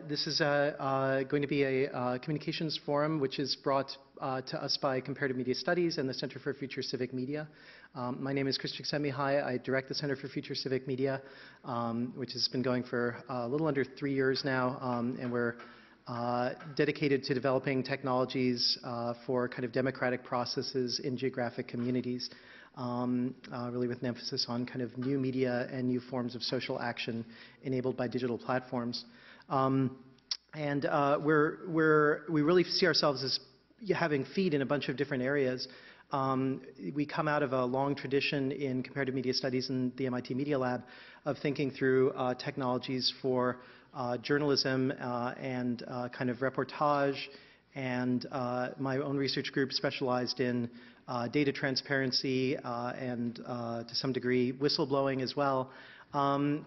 This is going to be a communications forum which is brought to us by Comparative Media Studies and the Center for Future Civic Media. My name is Chris Csikszentmihalyi. I direct the Center for Future Civic Media, which has been going for a little under 3 years now, and we're dedicated to developing technologies for kind of democratic processes in geographic communities, really with an emphasis on kind of new media and new forms of social action enabled by digital platforms. We really see ourselves as having feet in a bunch of different areas. We come out of a long tradition in comparative media studies in the MIT Media Lab of thinking through technologies for journalism and kind of reportage, and my own research group specialized in data transparency and to some degree whistleblowing as well. So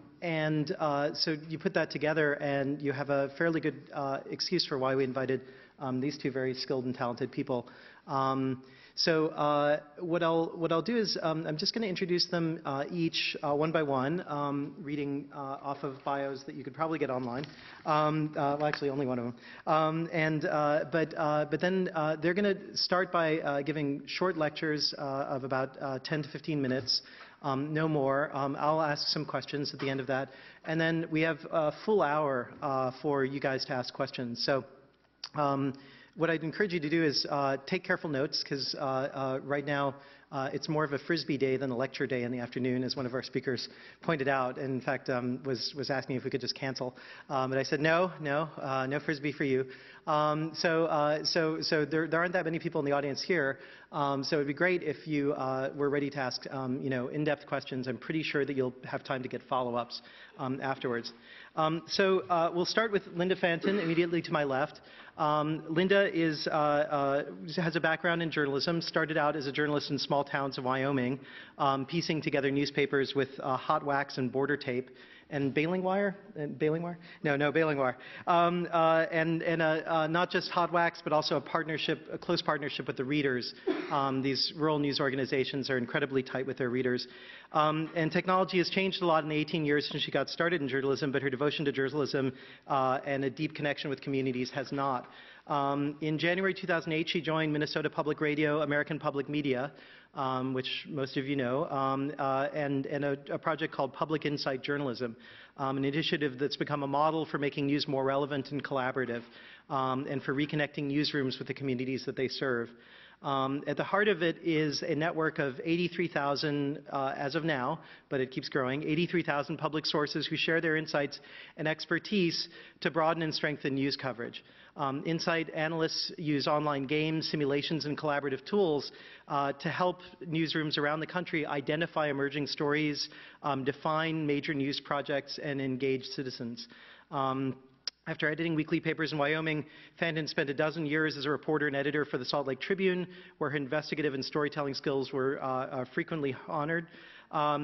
you put that together and you have a fairly good excuse for why we invited these two very skilled and talented people. What I'll do is I'm just going to introduce them each one by one, reading off of bios that you could probably get online. Well, actually, only one of them. But then they're going to start by giving short lectures of about 10 to 15 minutes. No more. I'll ask some questions at the end of that. And then we have a full hour for you guys to ask questions. So what I'd encourage you to do is take careful notes, because right now it's more of a Frisbee day than a lecture day in the afternoon, as one of our speakers pointed out. And in fact, was asking if we could just cancel. But I said, no Frisbee for you. So there aren't that many people in the audience here. So it'd be great if you were ready to ask in-depth questions. I'm pretty sure that you'll have time to get follow-ups afterwards. We'll start with Linda Fanton, immediately to my left. Linda has a background in journalism, started out as a journalist in small towns of Wyoming, piecing together newspapers with hot wax and border tape and baling wire? Baling wire? No, baling wire. Not just hot wax, but also a close partnership with the readers. These rural news organizations are incredibly tight with their readers. And technology has changed a lot in the 18 years since she got started in journalism, but her devotion to journalism and a deep connection with communities has not. In January 2008, she joined Minnesota Public Radio, American Public Media, which most of you know, and a project called Public Insight Journalism, an initiative that's become a model for making news more relevant and collaborative, and for reconnecting newsrooms with the communities that they serve. At the heart of it is a network of 83,000 as of now, but it keeps growing, 83,000 public sources who share their insights and expertise to broaden and strengthen news coverage. Insight analysts use online games, simulations, and collaborative tools to help newsrooms around the country identify emerging stories, define major news projects, and engage citizens. After editing weekly papers in Wyoming, Fanton spent a dozen years as a reporter and editor for the Salt Lake Tribune, where her investigative and storytelling skills were frequently honored.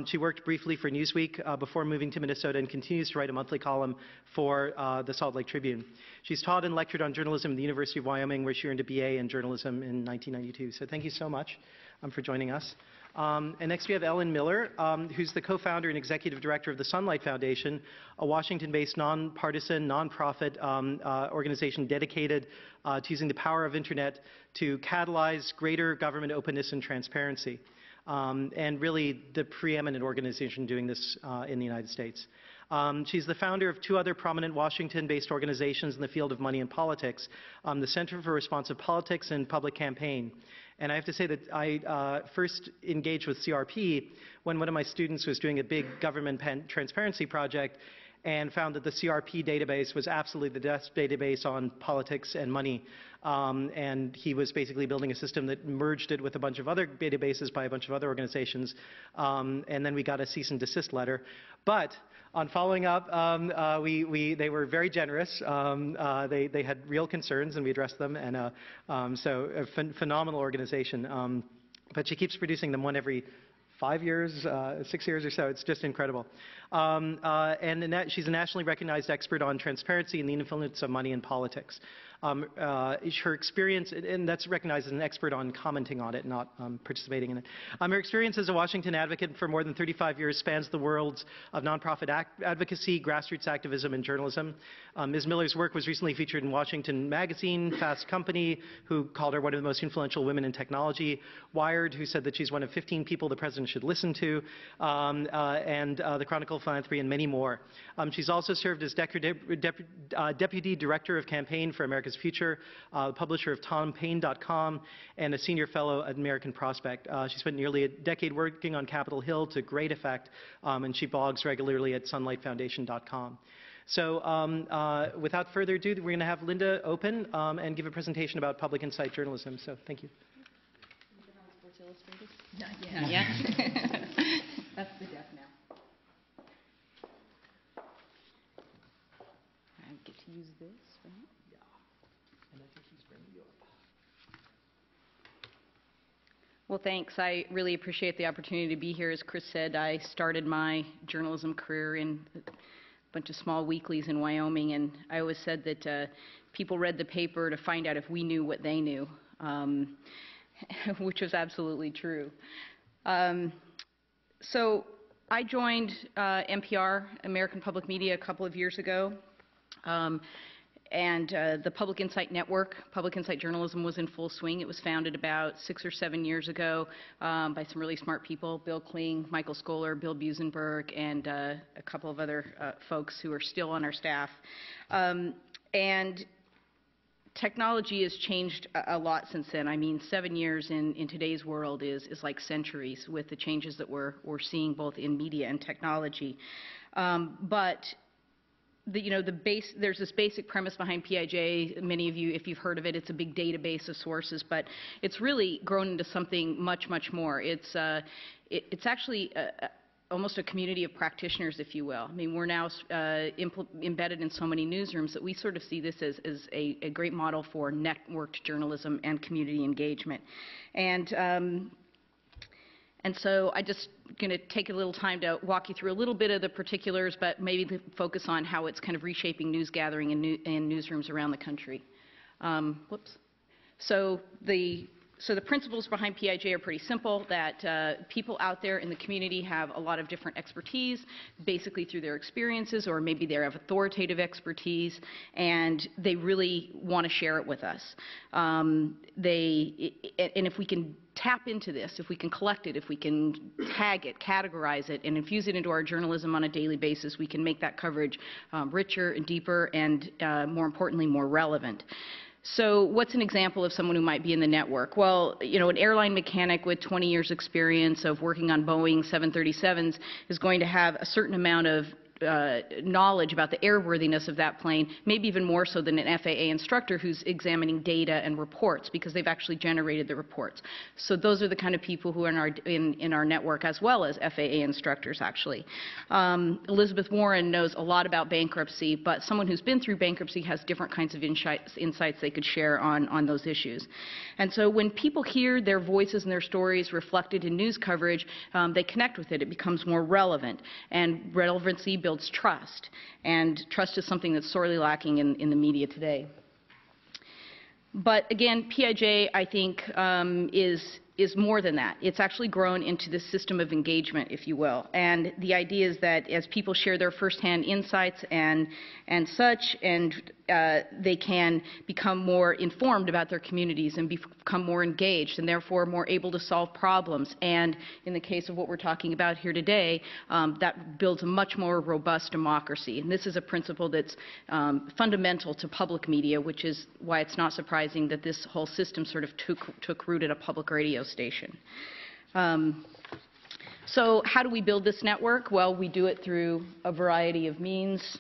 She worked briefly for Newsweek before moving to Minnesota, and continues to write a monthly column for the Salt Lake Tribune. She's taught and lectured on journalism at the University of Wyoming, where she earned a BA in journalism in 1992. So thank you so much for joining us. And next we have Ellen Miller, who's the co-founder and executive director of the Sunlight Foundation, a Washington-based nonpartisan, nonprofit organization dedicated to using the power of internet to catalyze greater government openness and transparency, and really the preeminent organization doing this in the United States. She's the founder of two other prominent Washington-based organizations in the field of money and politics, the Center for Responsive Politics and Public Campaign. And I have to say that I first engaged with CRP when one of my students was doing a big government transparency project, and found that the CRP database was absolutely the best database on politics and money. And he was basically building a system that merged it with a bunch of other databases by a bunch of other organizations. And then we got a cease and desist letter. But on following up, they were very generous. They had real concerns, and we addressed them. And so a phenomenal organization. But she keeps producing them one every 5 years, 6 years or so. It's just incredible. She's a nationally recognized expert on transparency and the influence of money in politics. Her experience, and that's recognized as an expert on commenting on it, not participating in it. Her experience as a Washington advocate for more than 35 years spans the worlds of nonprofit advocacy, grassroots activism, and journalism. Ms. Miller's work was recently featured in Washington Magazine, Fast Company, who called her one of the most influential women in technology, Wired, who said that she's one of 15 people the president should listen to, and the Chronicle of Philanthropy, and many more. She's also served as Deputy Director of Campaign for America's Future, publisher of TomPaine.com, and a senior fellow at American Prospect. She spent nearly a decade working on Capitol Hill to great effect, and she blogs regularly at sunlightfoundation.com. So without further ado, we're going to have Linda open and give a presentation about public insight journalism. So thank you. Not yet. That's the deaf now. I get to use this, right? Yeah. And I think he's bringing you up. Well, thanks. I really appreciate the opportunity to be here. As Chris said, I started my journalism career in a bunch of small weeklies in Wyoming, and I always said that people read the paper to find out if we knew what they knew. Which was absolutely true. So I joined NPR, American Public Media, a couple of years ago. And the Public Insight Network, Public Insight Journalism, was in full swing. It was founded about 6 or 7 years ago by some really smart people, Bill Kling, Michael Scholar, Bill Busenberg, and a couple of other folks who are still on our staff. And technology has changed a lot since then. I mean, 7 years in today's world is like centuries with the changes that we're seeing both in media and technology. But there's this basic premise behind PIJ. Many of you, if you've heard of it, it's a big database of sources, but it's really grown into something much, much more. It's actually almost a community of practitioners, if you will. I mean, we're now embedded in so many newsrooms that we sort of see this as a great model for networked journalism and community engagement. And so I just going to take a little time to walk you through a little bit of the particulars, but maybe to focus on how it's kind of reshaping news gathering in newsrooms around the country. So the principles behind PIJ are pretty simple, that people out there in the community have a lot of different expertise, basically through their experiences, or maybe they have authoritative expertise, and they really want to share it with us. And if we can tap into this, if we can collect it, if we can tag it, categorize it, and infuse it into our journalism on a daily basis, we can make that coverage richer and deeper and, more importantly, more relevant. So what's an example of someone who might be in the network? Well, an airline mechanic with 20 years experience of working on Boeing 737s is going to have a certain amount of knowledge about the airworthiness of that plane, maybe even more so than an FAA instructor who's examining data and reports, because they've actually generated the reports. So those are the kind of people who are in our network, as well as FAA instructors, actually. Elizabeth Warren knows a lot about bankruptcy, but someone who's been through bankruptcy has different kinds of insights they could share on those issues. And so when people hear their voices and their stories reflected in news coverage, they connect with it. It becomes more relevant, and relevancy builds trust, and trust is something that's sorely lacking in the media today. But again, PIJ, I think, is more than that. It's actually grown into this system of engagement, if you will. And the idea is that as people share their firsthand insights and such, and they can become more informed about their communities and become more engaged and therefore more able to solve problems. And in the case of what we're talking about here today, that builds a much more robust democracy. And this is a principle that's fundamental to public media, which is why it's not surprising that this whole system sort of took root at a public radio station. So how do we build this network? Well, we do it through a variety of means.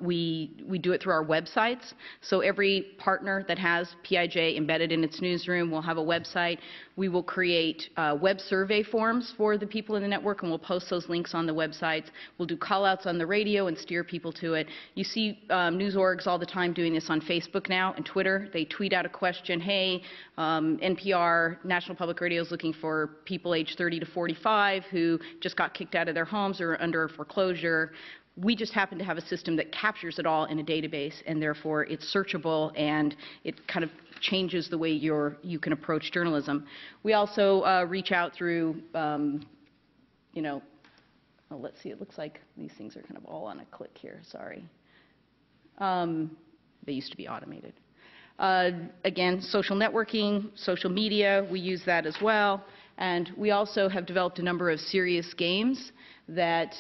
We do it through our websites. So every partner that has PIJ embedded in its newsroom will have a website. We will create web survey forms for the people in the network, and we'll post those links on the websites. We'll do call-outs on the radio and steer people to it. You see news orgs all the time doing this on Facebook now and Twitter. They tweet out a question, hey, NPR, National Public Radio is looking for people aged 30 to 45 who just got kicked out of their homes or are under foreclosure. We just happen to have a system that captures it all in a database, and therefore it's searchable, and it kind of changes the way you can approach journalism. We also reach out through, you know, oh, let's see, it looks like these things are kind of all on a click here, sorry. They used to be automated. Again, social networking, social media, we use that as well. And we also have developed a number of serious games that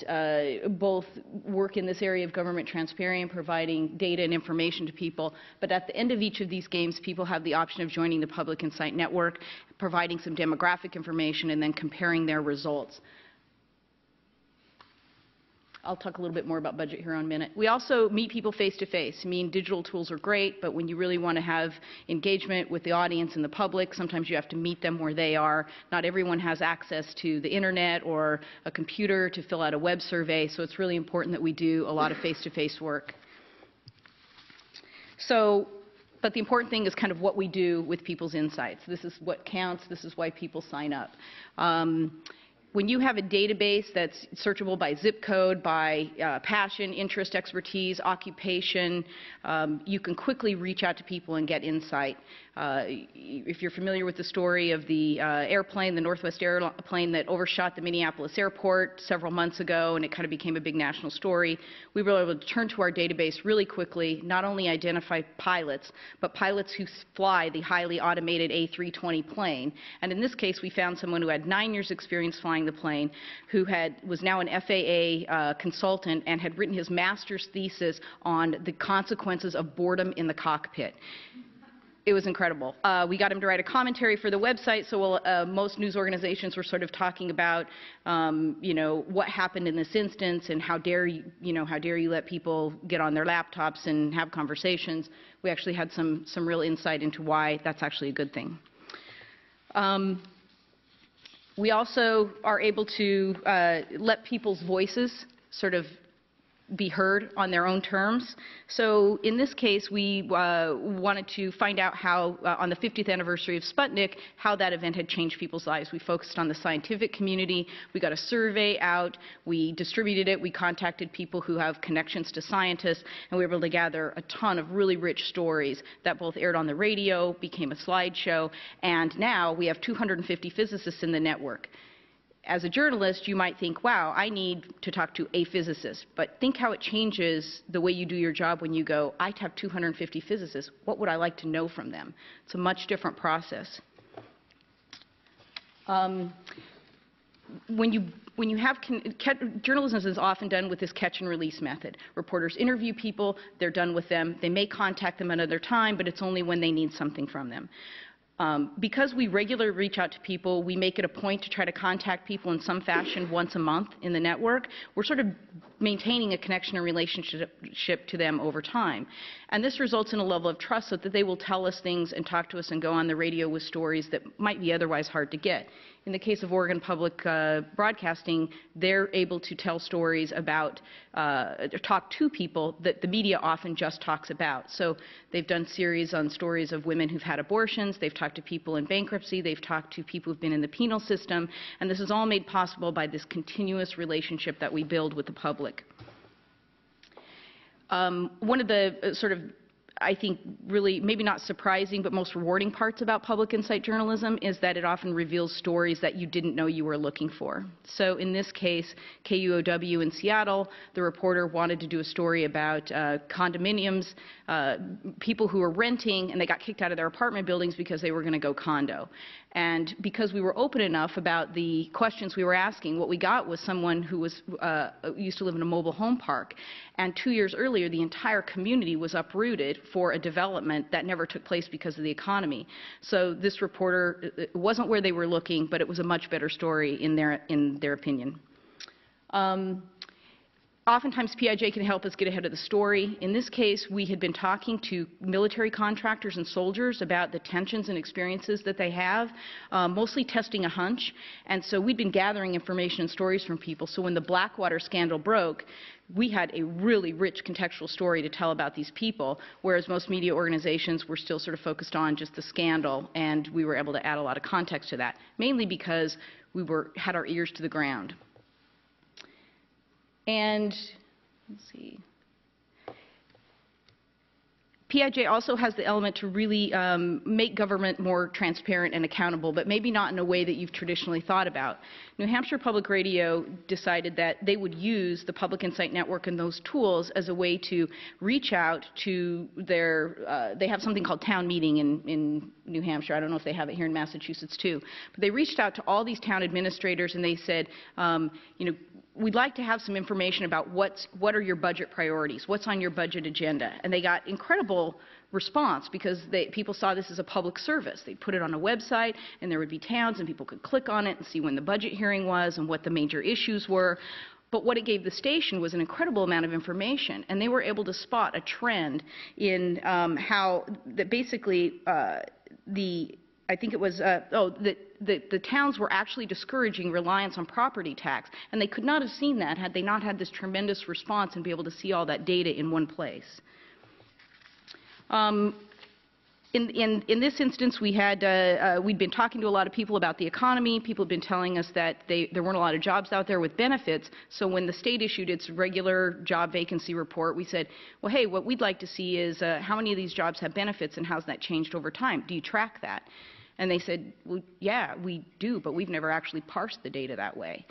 both work in this area of government transparency and providing data and information to people. But at the end of each of these games, people have the option of joining the Public Insight Network, providing some demographic information, and then comparing their results. I'll talk a little bit more about budget here in a minute. We also meet people face-to-face. I mean, digital tools are great, but when you really want to have engagement with the audience and the public, sometimes you have to meet them where they are. Not everyone has access to the internet or a computer to fill out a web survey, so it's really important that we do a lot of face-to-face work. So, but the important thing is kind of what we do with people's insights. This is what counts. This is why people sign up. When you have a database that's searchable by zip code, by passion, interest, expertise, occupation, you can quickly reach out to people and get insight. If you're familiar with the story of the airplane, the Northwest airplane that overshot the Minneapolis airport several months ago, and it kind of became a big national story, we were able to turn to our database really quickly, not only identify pilots, but pilots who fly the highly automated A320 plane. And in this case, we found someone who had 9 years experience flying the plane, who was now an FAA consultant and had written his master's thesis on the consequences of boredom in the cockpit. It was incredible. We got him to write a commentary for the website, so most news organizations were sort of talking about, you know, what happened in this instance and how dare you let people get on their laptops and have conversations. We actually had some real insight into why that's actually a good thing. We also are able to let people's voices sort of be heard on their own terms. So in this case, we wanted to find out how, on the 50th anniversary of Sputnik, how that event had changed people's lives. We focused on the scientific community. We got a survey out. We distributed it. We contacted people who have connections to scientists, and we were able to gather a ton of really rich stories that both aired on the radio, became a slideshow, and now we have 250 physicists in the network. As a journalist, you might think, wow, I need to talk to a physicist. But think how it changes the way you do your job when you go, I have 250 physicists. What would I like to know from them? It's a much different process. When you have journalism is often done with this catch and release method. Reporters interview people, they're done with them. They may contact them another time, but it's only when they need something from them. Because we regularly reach out to people, we make it a point to try to contact people in some fashion once a month in the network. We're sort of maintaining a connection and relationship to them over time. And this results in a level of trust so that they will tell us things and talk to us and go on the radio with stories that might be otherwise hard to get. In the case of Oregon Public Broadcasting, they're able to tell stories about, talk to people that the media often just talks about. So they've done series on stories of women who've had abortions, they've talked to people in bankruptcy, they've talked to people who've been in the penal system, and this is all made possible by this continuous relationship that we build with the public. One of the sort of, I think, really maybe not surprising but most rewarding parts about public insight journalism is that it often reveals stories that you didn't know you were looking for. So in this case, KUOW in Seattle, the reporter wanted to do a story about condominiums, people who were renting and they got kicked out of their apartment buildings because they were going to go condo. And because we were open enough about the questions we were asking, what we got was someone who was, used to live in a mobile home park. And 2 years earlier, the entire community was uprooted for a development that never took place because of the economy. So this reporter, it wasn't where they were looking, but it was a much better story in their opinion. Oftentimes, PIJ can help us get ahead of the story. In this case, we had been talking to military contractors and soldiers about the tensions and experiences that they have, mostly testing a hunch. And so we'd been gathering information and stories from people. So when the Blackwater scandal broke, we had a really rich contextual story to tell about these people, whereas most media organizations were still sort of focused on just the scandal, and we were able to add a lot of context to that, mainly because we had our ears to the ground. And let's see. PIJ also has the element to really make government more transparent and accountable, but maybe not in a way that you've traditionally thought about. New Hampshire Public Radio decided that they would use the Public Insight Network and those tools as a way to reach out to their, they have something called town meeting in New Hampshire. I don't know if they have it here in Massachusetts too. But they reached out to all these town administrators and they said, you know, we'd like to have some information about what are your budget priorities, what's on your budget agenda. And they got incredible response because people saw this as a public service. They'd put it on a website and there would be towns and people could click on it and see when the budget hearing was and what the major issues were. But what it gave the station was an incredible amount of information, and they were able to spot a trend in how that basically I think it was, the towns were actually discouraging reliance on property tax, and they could not have seen that had they not had this tremendous response and be able to see all that data in one place. In this instance, we'd been talking to a lot of people about the economy. People had been telling us that there weren't a lot of jobs out there with benefits. So when the state issued its regular job vacancy report, we said, well, hey, what we'd like to see is how many of these jobs have benefits and how's that changed over time? Do you track that? And they said, well, yeah, we do, but we've never actually parsed the data that way.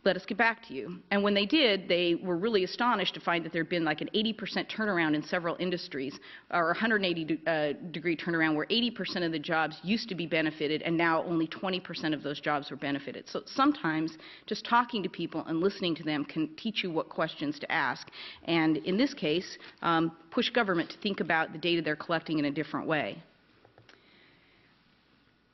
Let us get back to you. And when they did, they were really astonished to find that there had been like an 80% turnaround in several industries, or 180-degree turnaround, where 80% of the jobs used to be benefited, and now only 20% of those jobs were benefited. So sometimes just talking to people and listening to them can teach you what questions to ask. And in this case, push government to think about the data they're collecting in a different way.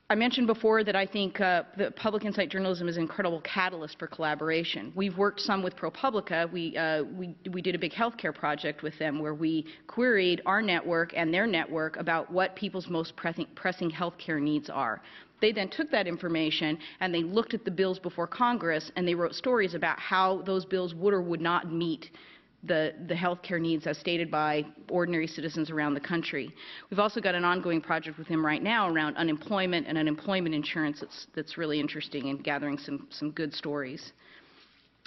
I mentioned before that I think the public insight journalism is an incredible catalyst for collaboration. We've worked some with ProPublica. We did a big healthcare project with them where we queried our network and their network about what people's most pressing healthcare needs are. They then took that information and they looked at the bills before Congress and they wrote stories about how those bills would or would not meet the health care needs as stated by ordinary citizens around the country. We've also got an ongoing project with him right now around unemployment and unemployment insurance that's really interesting and gathering some good stories.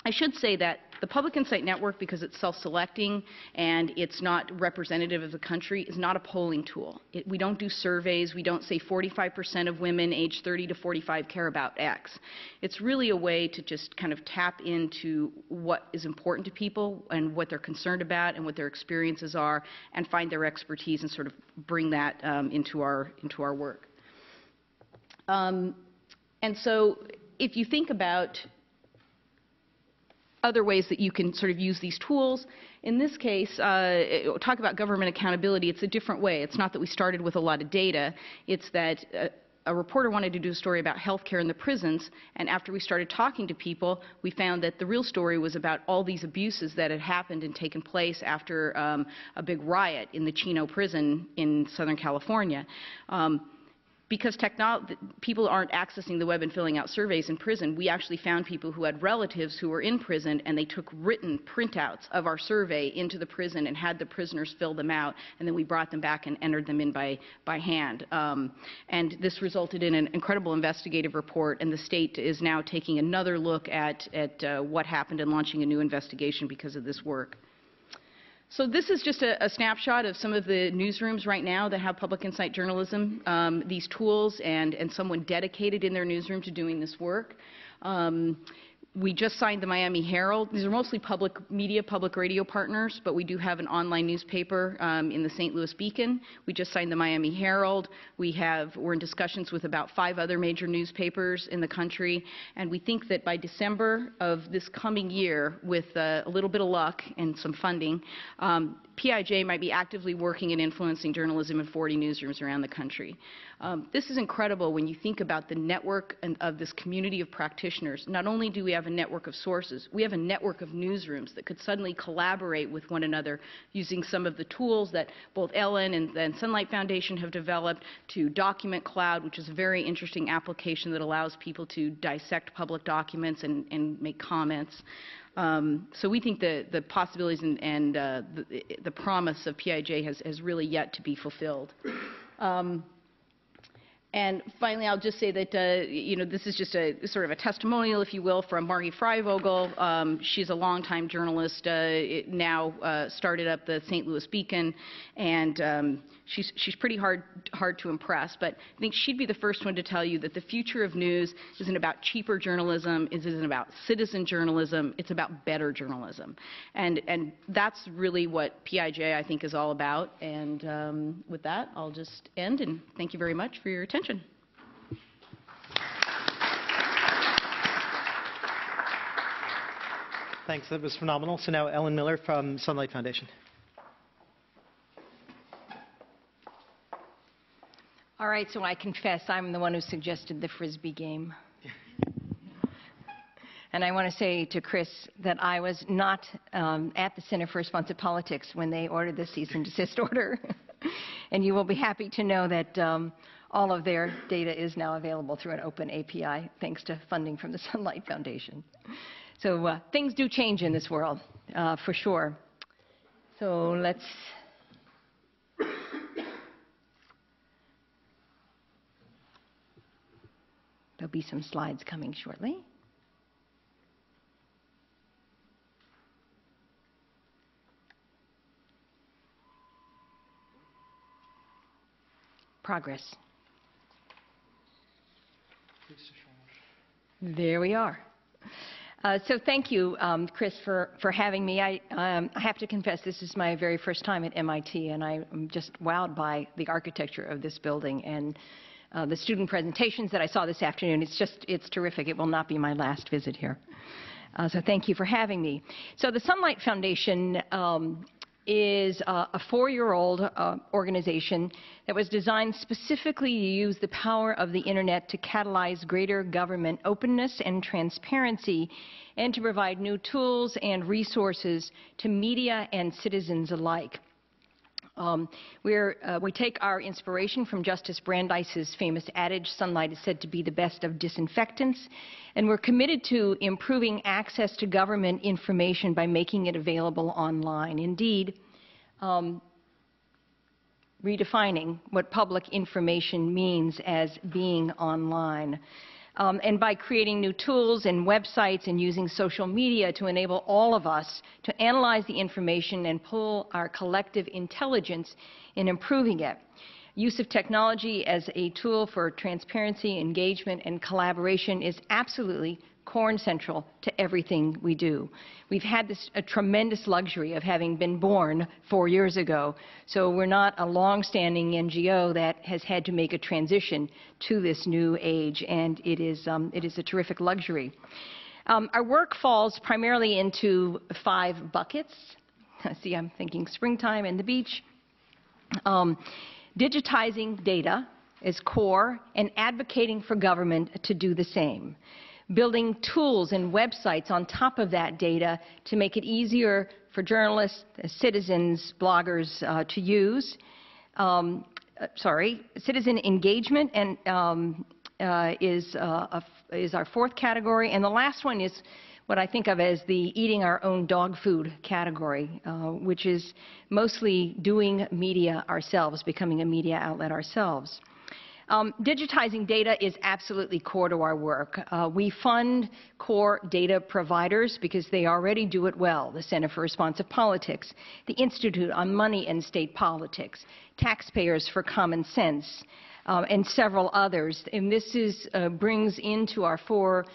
I should say that the Public Insight Network, because it's self-selecting and it's not representative of the country, is not a polling tool. We don't do surveys. We don't say 45% of women aged 30 to 45 care about X. It's really a way to just kind of tap into what is important to people and what they're concerned about and what their experiences are and find their expertise and sort of bring that into our work. And so if you think about other ways that you can sort of use these tools. In this case, talk about government accountability, it's a different way. It's not that we started with a lot of data. It's that a reporter wanted to do a story about healthcare in the prisons, and after we started talking to people, we found that the real story was about all these abuses that had happened and taken place after a big riot in the Chino prison in Southern California. Because people aren't accessing the web and filling out surveys in prison, we actually found people who had relatives who were in prison and they took written printouts of our survey into the prison and had the prisoners fill them out, and then we brought them back and entered them in by hand. And this resulted in an incredible investigative report, and the state is now taking another look at what happened and launching a new investigation because of this work. So this is just a snapshot of some of the newsrooms right now that have public insight journalism, these tools, and someone dedicated in their newsroom to doing this work. We just signed the Miami Herald. These are mostly public media, public radio partners, but we do have an online newspaper in the St. Louis Beacon. We just signed the Miami Herald. We're in discussions with about 5 other major newspapers in the country, and we think that by December of this coming year, with a little bit of luck and some funding, PIJ might be actively working and influencing journalism in 40 newsrooms around the country. This is incredible when you think about the network of this community of practitioners. Not only do we have a network of sources, we have a network of newsrooms that could suddenly collaborate with one another using some of the tools that both Ellen and Sunlight Foundation have developed, to Document Cloud, which is a very interesting application that allows people to dissect public documents and make comments. So we think the possibilities and the promise of PIJ has really yet to be fulfilled. And finally, I'll just say that, this is just a sort of a testimonial, if you will, from Margie Freivogel. She's a longtime journalist, now started up the St. Louis Beacon, and she's pretty hard to impress. But I think she'd be the first one to tell you that the future of news isn't about cheaper journalism, isn't about citizen journalism, it's about better journalism. And that's really what PIJ, I think, is all about. And with that, I'll just end, and thank you very much for your attention. Thanks, that was phenomenal. So now Ellen Miller from Sunlight Foundation. All right, so I confess I'm the one who suggested the Frisbee game. And I want to say to Chris that I was not at the Center for Responsive Politics when they ordered the cease and desist order. And you will be happy to know that all of their data is now available through an open API, thanks to funding from the Sunlight Foundation. So things do change in this world, for sure. So let's... There'll be some slides coming shortly. Progress. There we are. So thank you, Chris, for having me. I have to confess, this is my very first time at MIT, and I'm just wowed by the architecture of this building and the student presentations that I saw this afternoon. It's terrific. It will not be my last visit here. So thank you for having me. So the Sunlight Foundation is a 4-year-old organization that was designed specifically to use the power of the Internet to catalyze greater government openness and transparency, and to provide new tools and resources to media and citizens alike. We take our inspiration from Justice Brandeis's famous adage, "Sunlight is said to be the best of disinfectants," and we're committed to improving access to government information by making it available online. Indeed, redefining what public information means as being online. And by creating new tools and websites and using social media to enable all of us to analyze the information and pull our collective intelligence in improving it. Use of technology as a tool for transparency, engagement, and collaboration is absolutely core and central to everything we do. We've had a tremendous luxury of having been born 4 years ago, so we're not a long-standing NGO that has had to make a transition to this new age, and it is a terrific luxury. Our work falls primarily into 5 buckets. See, I'm thinking springtime and the beach. Digitizing data is core, and advocating for government to do the same. Building tools and websites on top of that data to make it easier for journalists, citizens, bloggers to use. Citizen engagement and is our 4th category. And the last one is what I think of as the eating our own dog food category, which is mostly doing media ourselves, becoming a media outlet ourselves. Digitizing data is absolutely core to our work. We fund core data providers because they already do it well. The Center for Responsive Politics, the Institute on Money and State Politics, Taxpayers for Common Sense, and several others. And this brings into our 4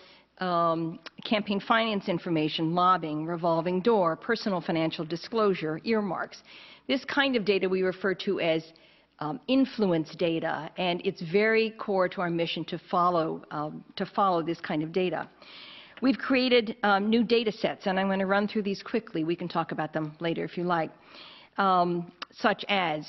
campaign finance information, lobbying, revolving door, personal financial disclosure, earmarks. This kind of data we refer to as influence data, and it's very core to our mission to follow this kind of data. We've created new data sets, and I'm going to run through these quickly. We can talk about them later if you like, such as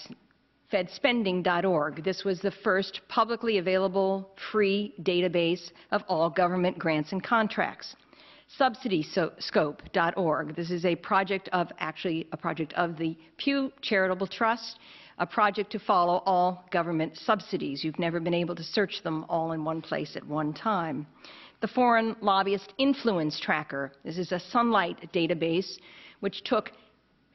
fedspending.org. This was the first publicly available free database of all government grants and contracts. Subsidyscope.org. This is a project of the Pew Charitable Trust, a project to follow all government subsidies. You've never been able to search them all in one place at one time. The Foreign Lobbyist Influence Tracker. This is a Sunlight database which took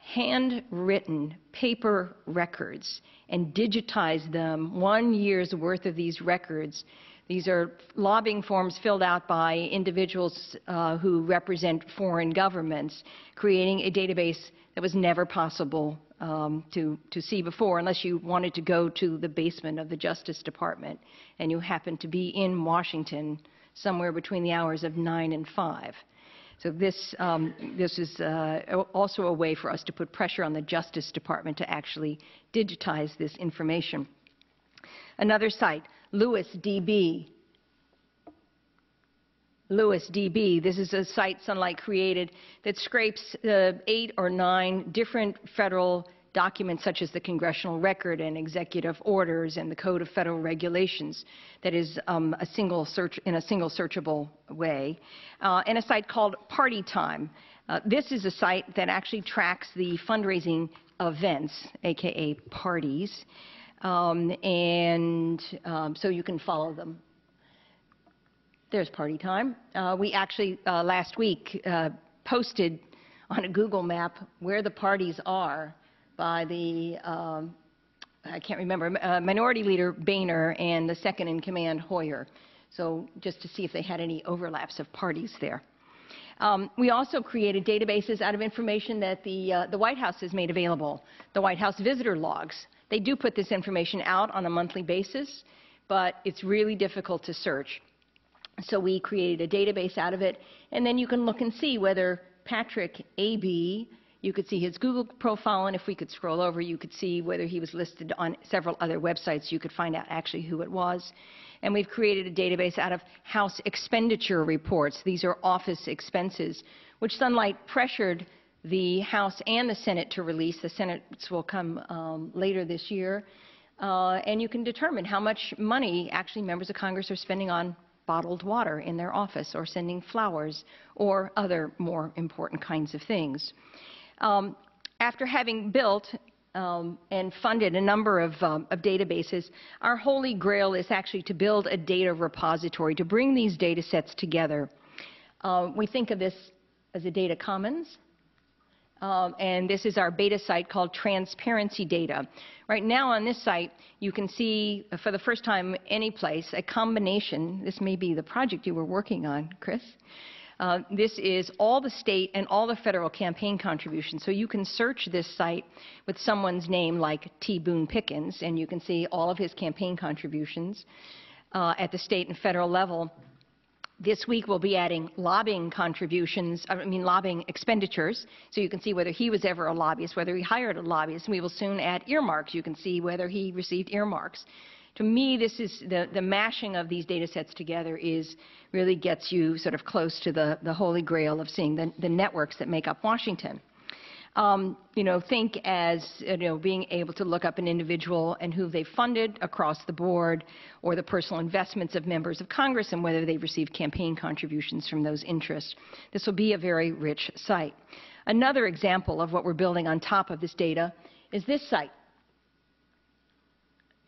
handwritten paper records and digitize them, 1 year's worth of these records. These are lobbying forms filled out by individuals who represent foreign governments, creating a database that was never possible to see before unless you wanted to go to the basement of the Justice Department and you happened to be in Washington somewhere between the hours of 9 and 5. So this is also a way for us to put pressure on the Justice Department to actually digitize this information. Another site, LewisDB. LewisDB, this is a site Sunlight created that scrapes 8 or 9 different federal documents such as the congressional record and executive orders and the Code of Federal Regulations that is a single searchable way, and a site called Party Time. This is a site that actually tracks the fundraising events, aka parties, so you can follow them. There's Party Time. We actually last week posted on a Google map where the parties are by the, I can't remember, Minority Leader Boehner and the second in command Hoyer. So just to see if they had any overlaps of parties there. We also created databases out of information that the White House has made available, the White House visitor logs. They do put this information out on a monthly basis, but it's really difficult to search. So we created a database out of it, and then you can look and see whether Patrick A.B., you could see his Google profile, and if we could scroll over, you could see whether he was listed on several other websites. You could find out actually who it was. And we've created a database out of House expenditure reports. These are office expenses, which Sunlight pressured the House and the Senate to release. The Senate's will come later this year. And you can determine how much money actually members of Congress are spending on bottled water in their office or sending flowers or other more important kinds of things. After having built and funded a number of databases, our holy grail is actually to build a data repository, to bring these data sets together. We think of this as a data commons, and this is our beta site called Transparency Data. Right now on this site, you can see for the first time any place a combination. This may be the project you were working on, Chris. This is all the state and all the federal campaign contributions. So you can search this site with someone's name like T. Boone Pickens, and you can see all of his campaign contributions at the state and federal level. This week we'll be adding lobbying lobbying expenditures, so you can see whether he was ever a lobbyist, whether he hired a lobbyist. And we will soon add earmarks. You can see whether he received earmarks. To me, this is the mashing of these data sets together really gets you sort of close to the holy grail of seeing the networks that make up Washington. Think as being able to look up an individual and who they funded across the board, or the personal investments of members of Congress and whether they've received campaign contributions from those interests. This will be a very rich site. Another example of what we're building on top of this data is this site,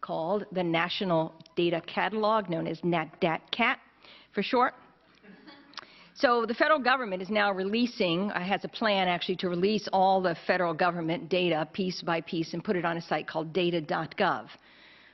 called the National Data Catalog, known as NADCAT for short. So the federal government is now releasing, has a plan actually to release all the federal government data piece by piece and put it on a site called data.gov.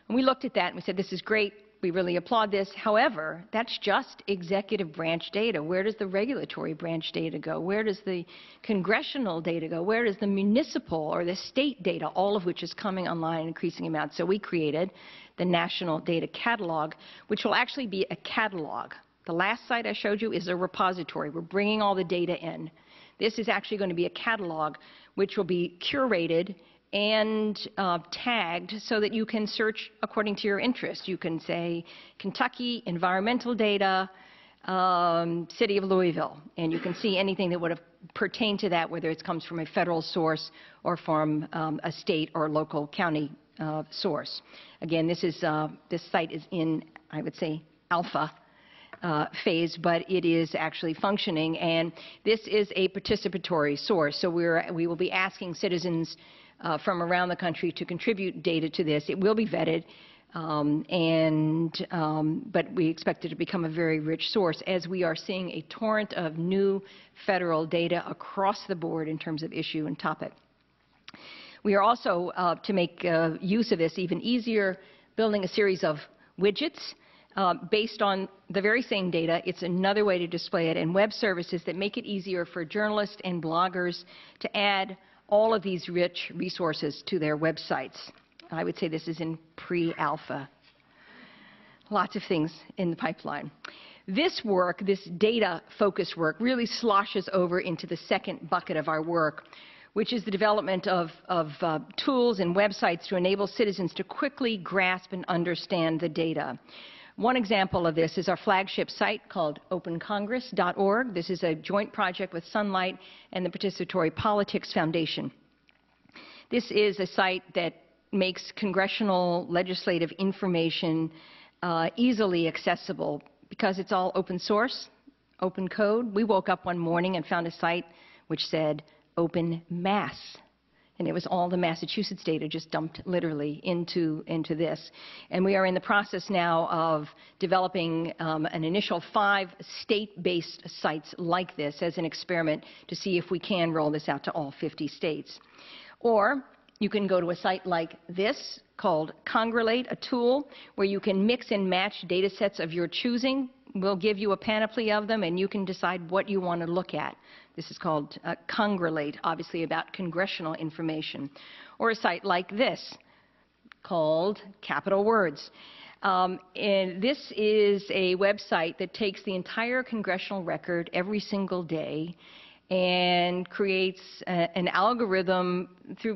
And we looked at that and we said, this is great, we really applaud this. However, that's just executive branch data. Where does the regulatory branch data go? Where does the congressional data go? Where does the municipal or the state data, all of which is coming online in increasing amounts? So we created the National Data Catalog, which will actually be a catalog. The last site I showed you is a repository. We're bringing all the data in. This is actually going to be a catalog which will be curated and tagged so that you can search according to your interest. You can say Kentucky environmental data, City of Louisville, and you can see anything that would have pertained to that, whether it comes from a federal source or from a state or local county source. Again, this site is in, I would say, alpha phase, but it is actually functioning, and this is a participatory source. So we will be asking citizens from around the country to contribute data to this. It will be vetted, but we expect it to become a very rich source as we are seeing a torrent of new federal data across the board in terms of issue and topic. We are also, to make use of this even easier, building a series of widgets based on the very same data. It's another way to display it, and web services that make it easier for journalists and bloggers to add all of these rich resources to their websites. I would say this is in pre-alpha. Lots of things in the pipeline. This work, this data-focused work, really sloshes over into the second bucket of our work, which is the development of tools and websites to enable citizens to quickly grasp and understand the data. One example of this is our flagship site called opencongress.org. This is a joint project with Sunlight and the Participatory Politics Foundation. This is a site that makes congressional legislative information easily accessible because it's all open source, open code. We woke up one morning and found a site which said Open Mass. And it was all the Massachusetts data just dumped literally into this. And we are in the process now of developing an initial 5 state-based sites like this as an experiment to see if we can roll this out to all 50 states. Or you can go to a site like this called Congregate, a tool where you can mix and match data sets of your choosing. We'll give you a panoply of them, and you can decide what you want to look at. This is called Congregate, obviously about congressional information. Or a site like this called Capital Words. And this is a website that takes the entire congressional record every single day and creates an algorithm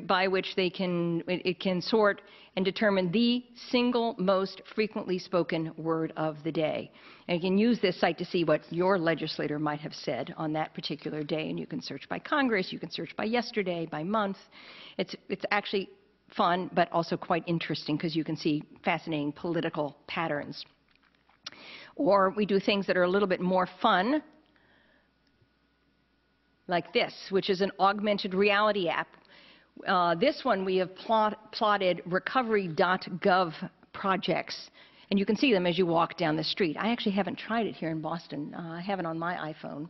by which it can sort and determine the single most frequently spoken word of the day. And you can use this site to see what your legislator might have said on that particular day. And you can search by Congress, you can search by yesterday, by month. It's actually fun, but also quite interesting because you can see fascinating political patterns. Or we do things that are a little bit more fun, like this, which is an augmented reality app. This one we have plotted recovery.gov projects, and you can see them as you walk down the street. I actually haven't tried it here in Boston. I have it on my iPhone.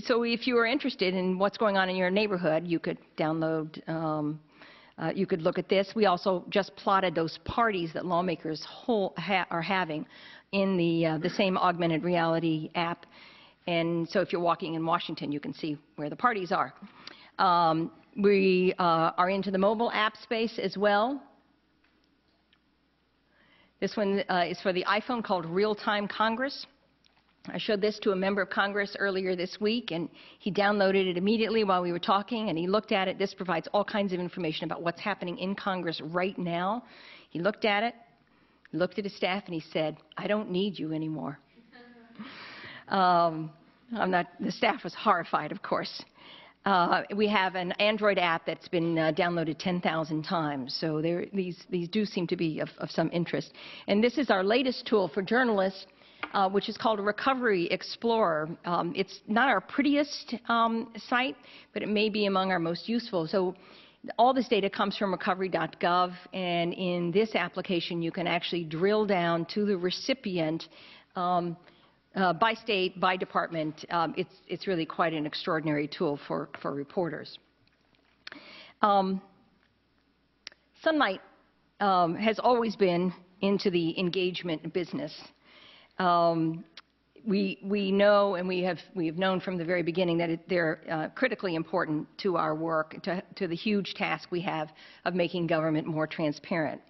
So if you are interested in what's going on in your neighborhood, you could download, you could look at this. We also just plotted those parties that lawmakers are having in the same augmented reality app. And so if you're walking in Washington, you can see where the parties are. We are into the mobile app space as well. This one is for the iPhone, called Real-Time Congress. I showed this to a member of Congress earlier this week, and he downloaded it immediately while we were talking, and he looked at it. This provides all kinds of information about what's happening in Congress right now. He looked at it, looked at his staff, and he said, "I don't need you anymore." The staff was horrified, of course. We have an Android app that's been downloaded 10,000 times, so these do seem to be of some interest. And this is our latest tool for journalists, which is called Recovery Explorer. It's not our prettiest site, but it may be among our most useful. So all this data comes from recovery.gov, and in this application you can actually drill down to the recipient by state, by department. It's really quite an extraordinary tool for reporters. Sunlight has always been into the engagement business. We know, and we have known from the very beginning, that they're critically important to our work, to the huge task we have of making government more transparent.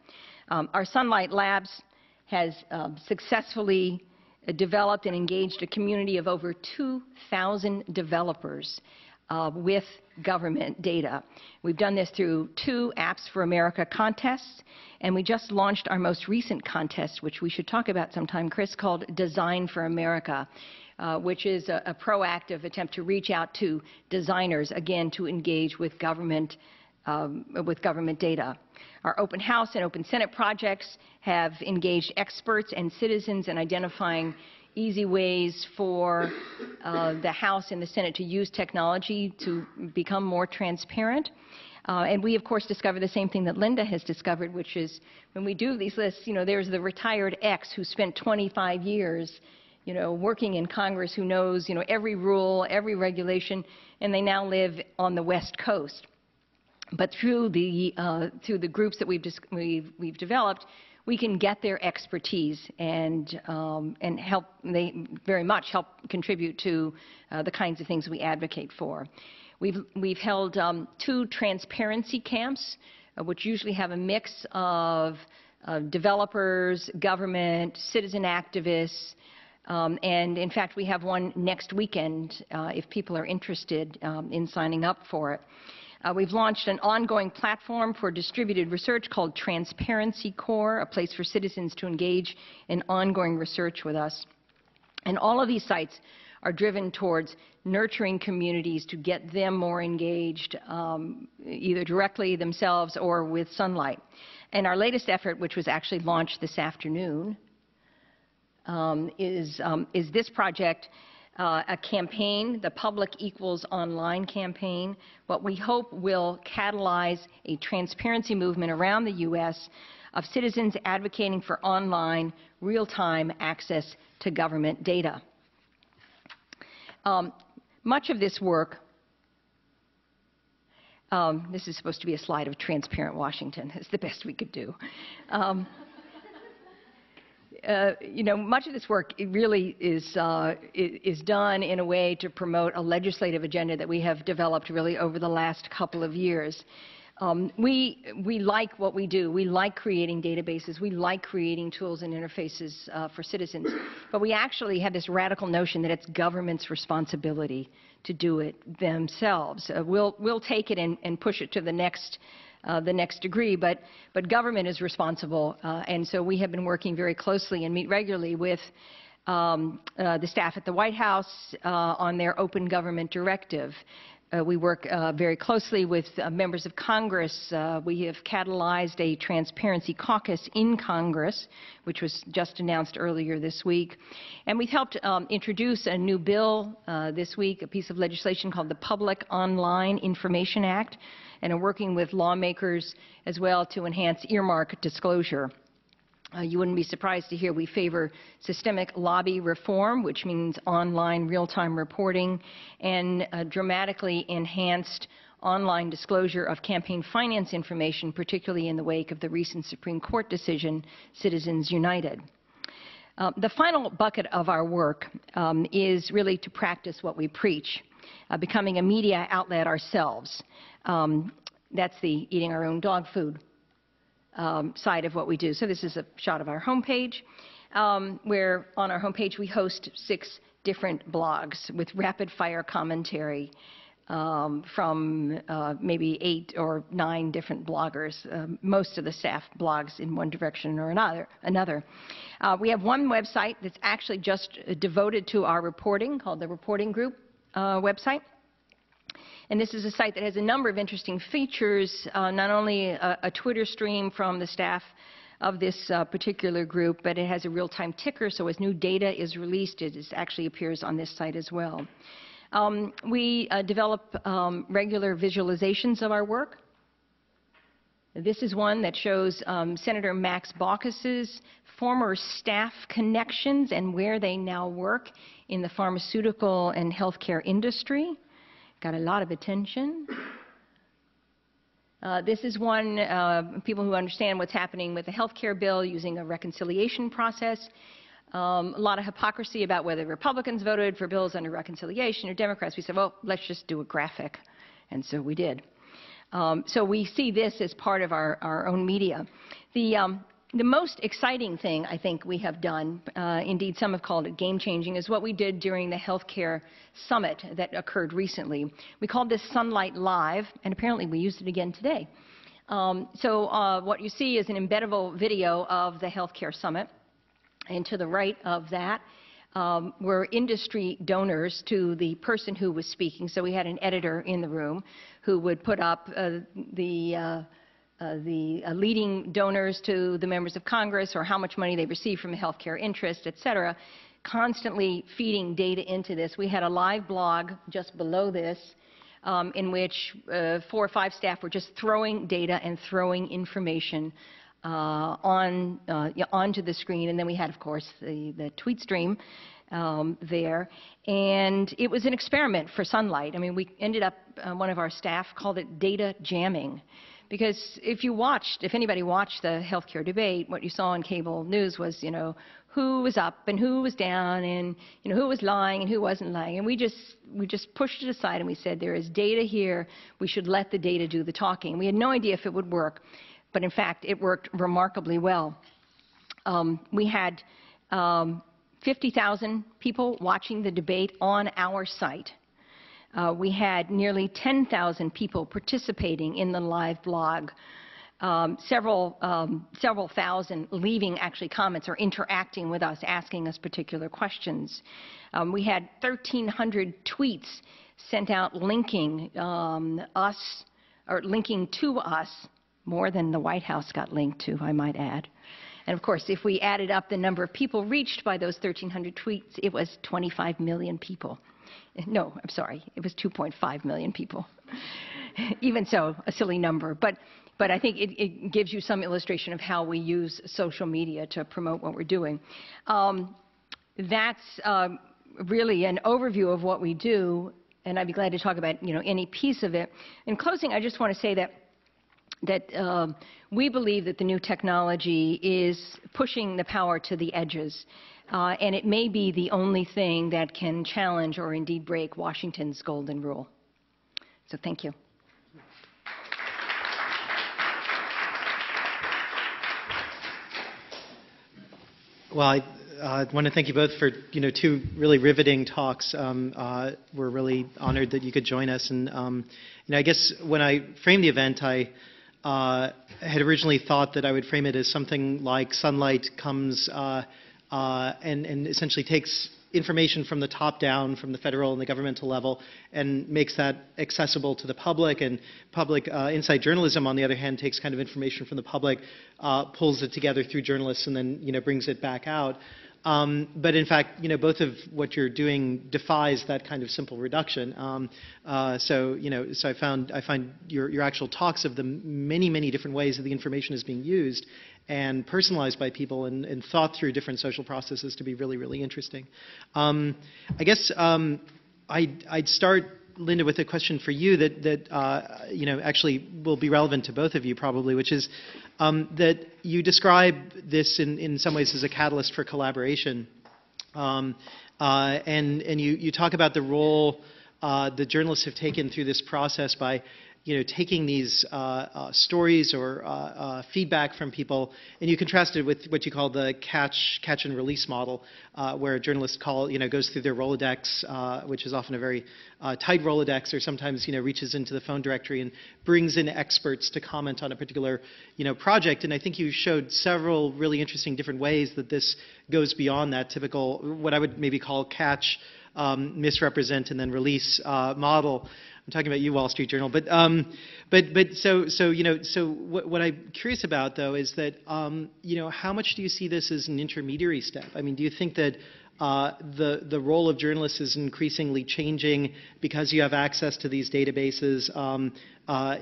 Our Sunlight Labs has successfully developed and engaged a community of over 2,000 developers with government data. We've done this through 2 Apps for America contests, and we just launched our most recent contest, which we should talk about sometime, Chris, called Design for America, which is a proactive attempt to reach out to designers, again, to engage with government data. Our Open House and Open Senate projects have engaged experts and citizens in identifying easy ways for the House and the Senate to use technology to become more transparent. And we, of course, discover the same thing that Linda has discovered, which is when we do these lists, there's the retired ex who spent 25 years working in Congress who knows, every rule, every regulation, and they now live on the West Coast. But through the groups that we've developed, we can get their expertise and help. They very much help contribute to the kinds of things we advocate for. We've held 2 transparency camps, which usually have a mix of developers, government, citizen activists, and in fact we have one next weekend if people are interested in signing up for it. We've launched an ongoing platform for distributed research called Transparency Corps, a place for citizens to engage in ongoing research with us. And all of these sites are driven towards nurturing communities to get them more engaged, either directly themselves or with Sunlight. And our latest effort, which was actually launched this afternoon, is this project, a campaign, the Public Equals Online campaign, what we hope will catalyze a transparency movement around the U.S. of citizens advocating for online, real-time access to government data. Much of this work, this is supposed to be a slide of transparent Washington. It's the best we could do. Much of this work really is done in a way to promote a legislative agenda that we have developed really over the last couple of years. We like what we do. We like creating databases. We like creating tools and interfaces for citizens. But we actually have this radical notion that it's government's responsibility to do it themselves. We'll take it and push it to the next degree, but government is responsible, and so we have been working very closely and meet regularly with the staff at the White House on their open government directive. We work very closely with members of Congress. We have catalyzed a transparency caucus in Congress, which was just announced earlier this week. And we've helped introduce a new bill this week, a piece of legislation called the Public Online Information Act, and are working with lawmakers as well to enhance earmark disclosure. You wouldn't be surprised to hear we favor systemic lobby reform, which means online real-time reporting, and dramatically enhanced online disclosure of campaign finance information, particularly in the wake of the recent Supreme Court decision, Citizens United. The final bucket of our work is really to practice what we preach, becoming a media outlet ourselves. That's the eating our own dog food side of what we do. So this is a shot of our homepage, where on our homepage we host 6 different blogs with rapid-fire commentary from maybe 8 or 9 different bloggers. Most of the staff blogs in one direction or another. We have one website that's actually just devoted to our reporting, called the Reporting Group website. And this is a site that has a number of interesting features, not only a Twitter stream from the staff of this particular group, but it has a real-time ticker, so as new data is released, it actually appears on this site as well. We develop regular visualizations of our work. This is one that shows Senator Max Baucus's former staff connections and where they now work in the pharmaceutical and healthcare industry. Got a lot of attention. This is one, people who understand what's happening with the healthcare bill using a reconciliation process. A lot of hypocrisy about whether Republicans voted for bills under reconciliation or Democrats. We said, well, let's just do a graphic. And so we did. So we see this as part of our own media. The most exciting thing I think we have done, indeed some have called it game-changing, is what we did during the healthcare summit that occurred recently. We called this Sunlight Live, and apparently we used it again today. So what you see is an embeddable video of the healthcare summit, and to the right of that were industry donors to the person who was speaking. So we had an editor in the room who would put up the leading donors to the members of Congress, or how much money they receive from a healthcare interest, et cetera, constantly feeding data into this. We had a live blog just below this in which 4 or 5 staff were just throwing data and throwing information onto the screen. And then we had, of course, the tweet stream there. And it was an experiment for Sunlight. I mean, we ended up, one of our staff called it data jamming. Because if anybody watched the healthcare debate, what you saw on cable news was, who was up and who was down and, who was lying and who wasn't lying. And we just pushed it aside and we said, there is data here. We should let the data do the talking. We had no idea if it would work, but in fact, it worked remarkably well. We had 50,000 people watching the debate on our site. We had nearly 10,000 people participating in the live blog, several thousand leaving actually comments or interacting with us, asking us particular questions. We had 1,300 tweets sent out linking linking to us, more than the White House got linked to, I might add. And of course, if we added up the number of people reached by those 1,300 tweets, it was 25 million people. No, I'm sorry, it was 2.5 million people. Even so, a silly number. But I think it gives you some illustration of how we use social media to promote what we're doing. That's really an overview of what we do, and I'd be glad to talk about any piece of it. In closing, I just want to say that we believe that the new technology is pushing the power to the edges. And it may be the only thing that can challenge or indeed break Washington's golden rule. So thank you. Well, I want to thank you both for two really riveting talks. We're really honored that you could join us. And I guess when I framed the event, I had originally thought that I would frame it as something like Sunlight comes and essentially takes information from the top down, from the federal and the governmental level, and makes that accessible to the public. And public insight journalism, on the other hand, takes kind of information from the public, pulls it together through journalists, and then brings it back out. But in fact, both of what you're doing defies that kind of simple reduction. So I find your actual talks of the many different ways that the information is being used and personalized by people and thought through different social processes to be really interesting. I guess I'd start, Linda, with a question for you that actually will be relevant to both of you probably, which is that you describe this in some ways as a catalyst for collaboration, and you talk about the role the journalists have taken through this process by taking these stories or feedback from people, and you contrast it with what you call the catch and release model, where a journalist goes through their Rolodex, which is often a very tight Rolodex, or sometimes reaches into the phone directory and brings in experts to comment on a particular project. And I think you showed several really interesting different ways that this goes beyond that typical, what I would maybe call catch, misrepresent, and then release model. I'm talking about you, Wall Street Journal. But so what I'm curious about, though, is that how much do you see this as an intermediary step? I mean, do you think that the role of journalists is increasingly changing because you have access to these databases?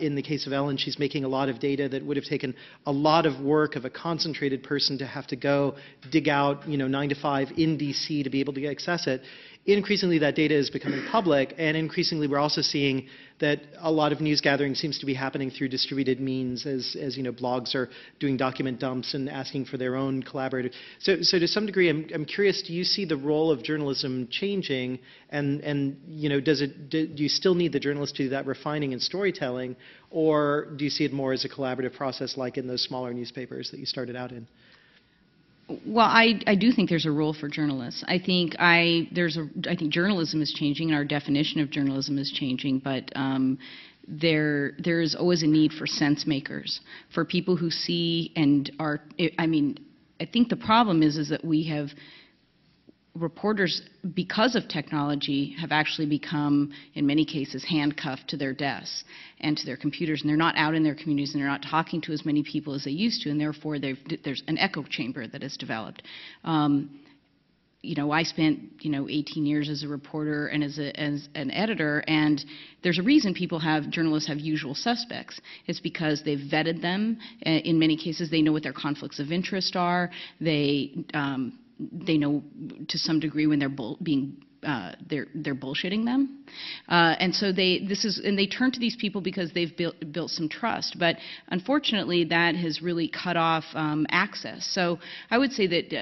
In the case of Ellen, she's making a lot of data that would have taken a lot of work of a concentrated person to have to go dig out 9 to 5 in DC to be able to access it. Increasingly, that data is becoming public, and increasingly we're also seeing that a lot of news gathering seems to be happening through distributed means, as blogs are doing document dumps and asking for their own collaborative. So to some degree, I'm curious, do you see the role of journalism changing, and do you still need the journalist to do that refining and storytelling, or do you see it more as a collaborative process like in those smaller newspapers that you started out in? Well, I do think there's a role for journalists. I think journalism is changing, and our definition of journalism is changing. But there is always a need for sense makers, for people who see and are. I think the problem is that we have reporters, because of technology, have actually become, in many cases, handcuffed to their desks and to their computers, and they're not out in their communities, and they're not talking to as many people as they used to, and therefore there's an echo chamber that has developed. I spent 18 years as a reporter and as an editor, and there's a reason journalists have usual suspects. It's because they've vetted them. In many cases, they know what their conflicts of interest are. They they know to some degree when they're they're bullshitting them, and so they turn to these people because they've built some trust. But unfortunately, that has really cut off access. So I would say that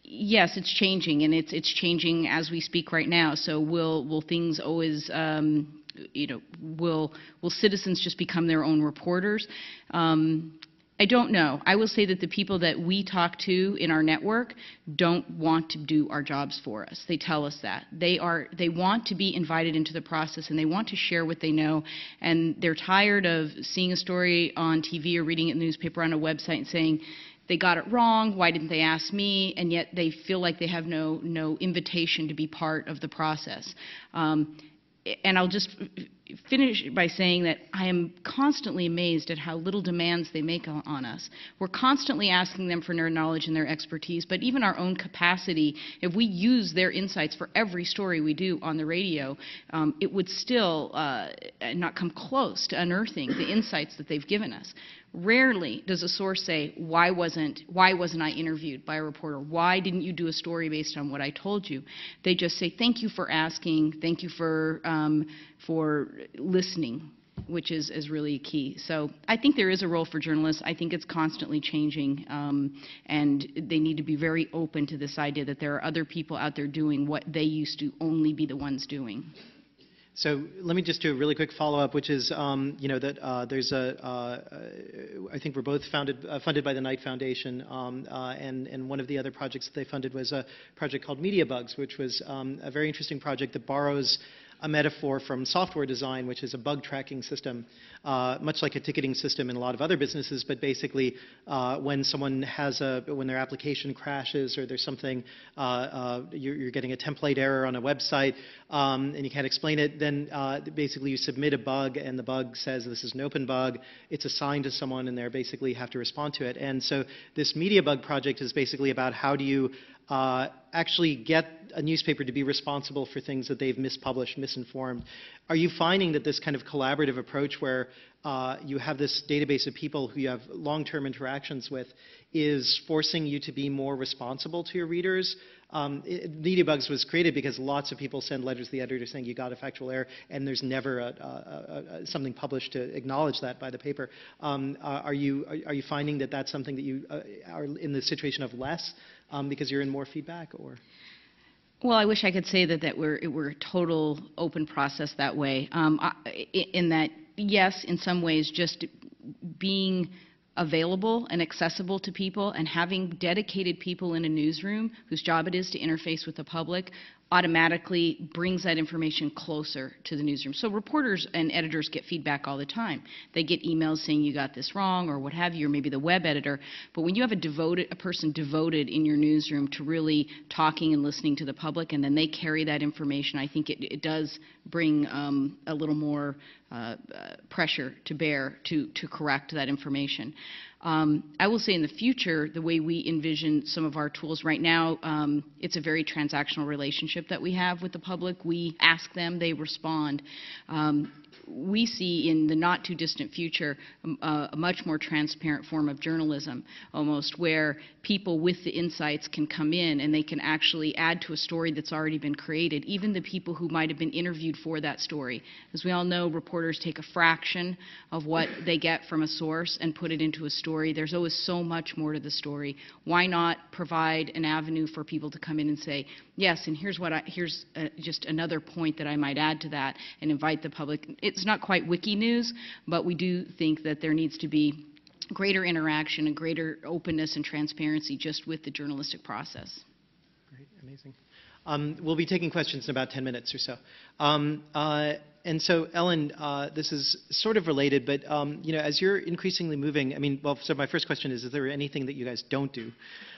yes, it's changing, and it's changing as we speak right now. So will things always will citizens just become their own reporters? I don't know. I will say that the people that we talk to in our network don't want to do our jobs for us. They tell us that. They want to be invited into the process, and they want to share what they know, and they're tired of seeing a story on TV or reading it in the newspaper on a website and saying, they got it wrong, why didn't they ask me? And yet they feel like they have no invitation to be part of the process. And I'll just finish by saying that I am constantly amazed at how little demands they make on us. We're constantly asking them for their knowledge and their expertise, but even our own capacity, if we use their insights for every story we do on the radio, it would still not come close to unearthing the insights that they've given us. Rarely does a source say, why wasn't I interviewed by a reporter? Why didn't you do a story based on what I told you? They just say, thank you for asking, thank you for listening, which is really key. So I think there is a role for journalists. I think it's constantly changing, and they need to be very open to this idea that there are other people out there doing what they used to only be the ones doing. So let me just do a really quick follow-up, which is, that there's I think we're both funded by the Knight Foundation, and one of the other projects that they funded was a project called Media Bugs, which was a very interesting project that borrows a metaphor from software design, which is a bug tracking system, much like a ticketing system in a lot of other businesses. But basically, when someone when their application crashes or there's something, you're getting a template error on a website, and you can't explain it, then basically you submit a bug, and the bug says this is an open bug. It's assigned to someone, and they basically have to respond to it. And so this Media Bug project is basically about how do you actually get a newspaper to be responsible for things that they've mispublished, misinformed. Are you finding that this kind of collaborative approach where you have this database of people who you have long-term interactions with is forcing you to be more responsible to your readers? Media Bugs was created because lots of people send letters to the editor saying you got a factual error, and there's never something published to acknowledge that by the paper. Are you finding that that's something that you are in the situation of less because you're in more feedback, or? Well, I wish I could say that we're a total open process that way. In that, yes, in some ways, just being available and accessible to people and having dedicated people in a newsroom whose job it is to interface with the public automatically brings that information closer to the newsroom. So reporters and editors get feedback all the time. They get emails saying you got this wrong or what have you, or maybe the web editor. But when you have a person devoted in your newsroom to really talking and listening to the public, and then they carry that information, I think it does bring a little more pressure to bear to correct that information. I will say in the future, the way we envision some of our tools right now, it's a very transactional relationship that we have with the public. We ask them, they respond. We see in the not too distant future a much more transparent form of journalism, almost, where people with the insights can come in and they can actually add to a story that's already been created, even the people who might have been interviewed for that story. As we all know, reporters take a fraction of what they get from a source and put it into a story. There's always so much more to the story. Why not provide an avenue for people to come in and say, yes, and here's just another point that I might add to that, and invite the public. It's not quite wiki news, but we do think that there needs to be greater interaction and greater openness and transparency just with the journalistic process. Great, amazing. We'll be taking questions in about 10 minutes or so. And so, Ellen, this is sort of related, but as you're increasingly moving, so my first question is there anything that you guys don't do?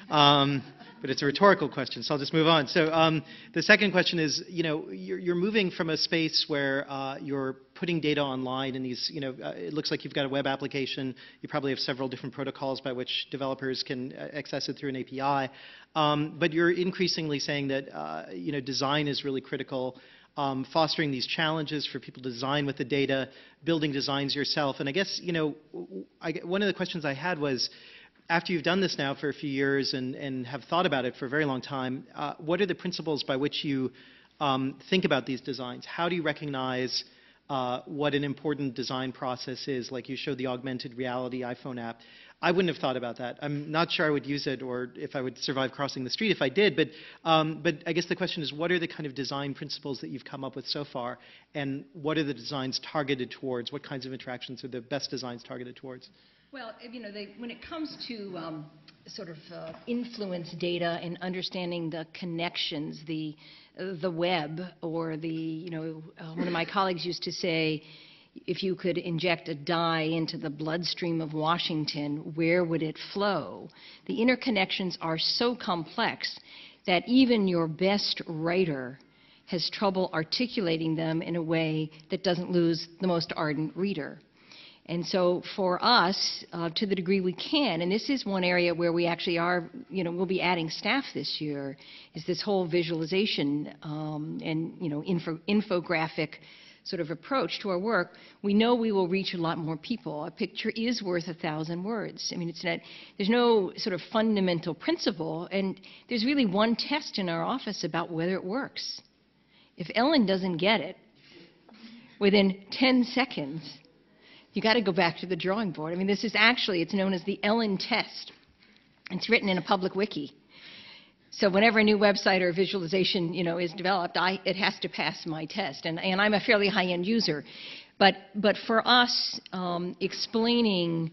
But it's a rhetorical question, so I'll just move on. So the second question is, you're moving from a space where you're putting data online, and these, it looks like you've got a web application. You probably have several different protocols by which developers can access it through an API. But you're increasingly saying that, design is really critical. Fostering these challenges for people to design with the data, building designs yourself. And I guess, one of the questions I had was, after you've done this now for a few years and have thought about it for a very long time, what are the principles by which you think about these designs? How do you recognize what an important design process is? Like you showed the augmented reality iPhone app. I wouldn't have thought about that. I'm not sure I would use it or if I would survive crossing the street if I did. But I guess the question is, what are the kind of design principles that you've come up with so far? And what are the designs targeted towards? What kinds of interactions are the best designs targeted towards? Well, when it comes to influence data and understanding the connections, the web, or one of my colleagues used to say, if you could inject a dye into the bloodstream of Washington, where would it flow? The interconnections are so complex that even your best writer has trouble articulating them in a way that doesn't lose the most ardent reader. And so for us, to the degree we can, and this is one area where we actually are, we'll be adding staff this year, is this whole visualization and infographic sort of approach to our work. We know we will reach a lot more people. A picture is worth 1,000 words. I mean, there's no sort of fundamental principle, and there's really one test in our office about whether it works. If Ellen doesn't get it within 10 seconds, you got to go back to the drawing board. I mean, it's known as the Ellen test. It's written in a public wiki. So whenever a new website or visualization, is developed, it has to pass my test. And I'm a fairly high-end user. But for us, explaining,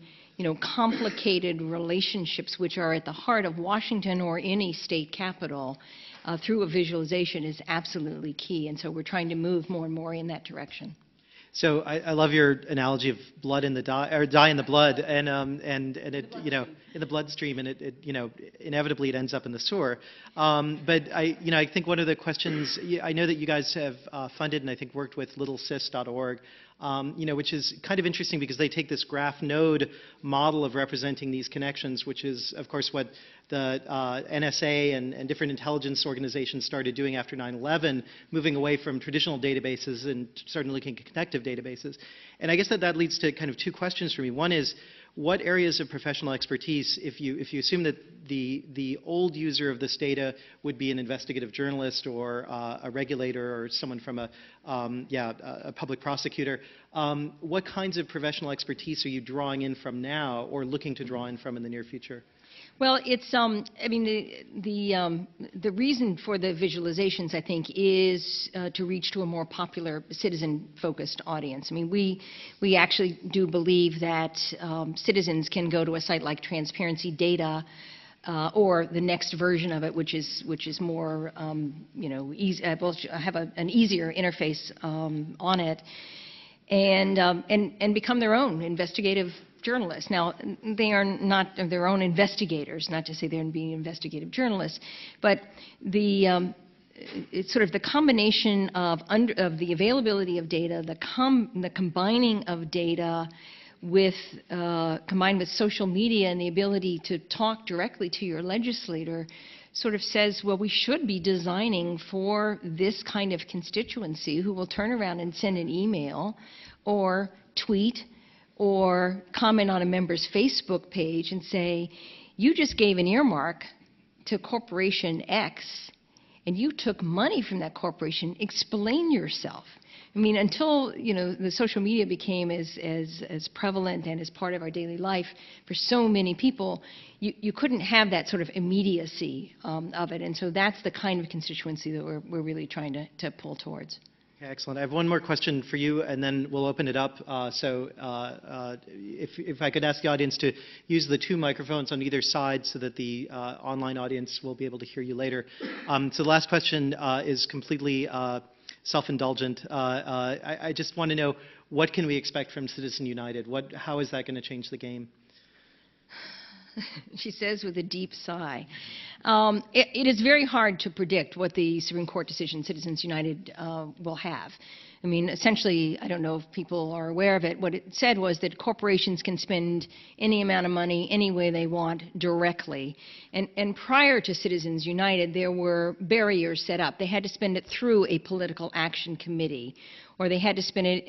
complicated relationships which are at the heart of Washington or any state capital through a visualization is absolutely key. And so we're trying to move more and more in that direction. So I love your analogy of blood in the dye, or dye in the blood, and it, in the bloodstream, and it inevitably it ends up in the sewer. But I think one of the questions, I know that you guys have funded and I think worked with littlesis.org, which is kind of interesting because they take this graph node model of representing these connections, which is, of course, what the NSA and different intelligence organizations started doing after 9/11, moving away from traditional databases and starting looking at connective databases. And I guess that leads to kind of two questions for me. One is, what areas of professional expertise, if you assume that the old user of this data would be an investigative journalist or a regulator or someone from a public prosecutor, what kinds of professional expertise are you drawing in from now or looking to draw in from in the near future? Well, it's the reason for the visualizations, I think, is to reach to a more popular citizen-focused audience. I mean, we actually do believe that citizens can go to a site like Transparency Data or the next version of it, which is more easy, will have an easier interface on it, and become their own investigative journalists. Now, they are not their own investigators, not to say they're being investigative journalists, but it's sort of the combination of the availability of data, the combining of data with combined with social media and the ability to talk directly to your legislator sort of says, well, we should be designing for this kind of constituency who will turn around and send an email or tweet or comment on a member's Facebook page and say, you just gave an earmark to Corporation X, and you took money from that corporation. Explain yourself. I mean, until the social media became as prevalent and as part of our daily life for so many people, you couldn't have that sort of immediacy of it. And so that's the kind of constituency that we're really trying to pull towards. Okay, excellent. I have one more question for you, and then we'll open it up. If I could ask the audience to use the two microphones on either side so that the online audience will be able to hear you later. So the last question is completely self-indulgent. I just want to know, what can we expect from Citizen United? How is that going to change the game? She says with a deep sigh. It is very hard to predict what the Supreme Court decision, Citizens United, will have. I mean, essentially, I don't know if people are aware of it, what it said was that corporations can spend any amount of money any way they want directly. And prior to Citizens United, there were barriers set up. They had to spend it through a political action committee, or they had to spend it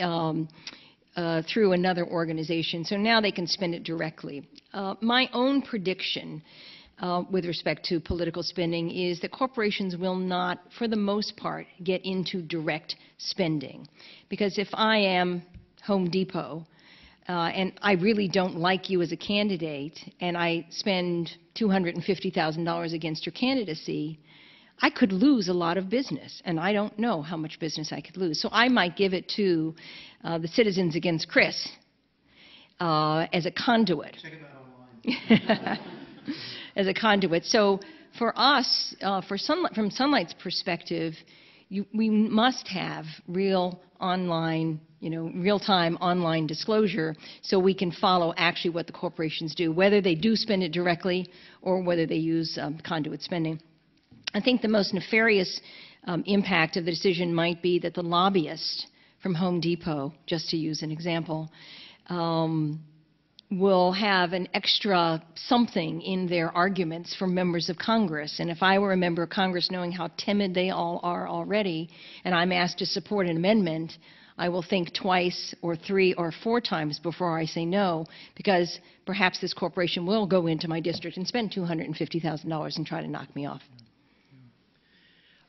through another organization. So now they can spend it directly. My own prediction with respect to political spending is that corporations will not, for the most part, get into direct spending. Because if I am Home Depot, and I really don't like you as a candidate, and I spend $250,000 against your candidacy, I could lose a lot of business, and I don't know how much business I could lose. So I might give it to the Citizens Against Chris as a conduit. Check it out online. As a conduit. So for us, from Sunlight's perspective, we must have real online, real-time online disclosure so we can follow actually what the corporations do, whether they do spend it directly or whether they use conduit spending. I think the most nefarious impact of the decision might be that the lobbyist from Home Depot, just to use an example, will have an extra something in their arguments for members of Congress. And if I were a member of Congress, knowing how timid they all are already, and I'm asked to support an amendment, I will think twice or 3 or 4 times before I say no, because perhaps this corporation will go into my district and spend $250,000 and try to knock me off.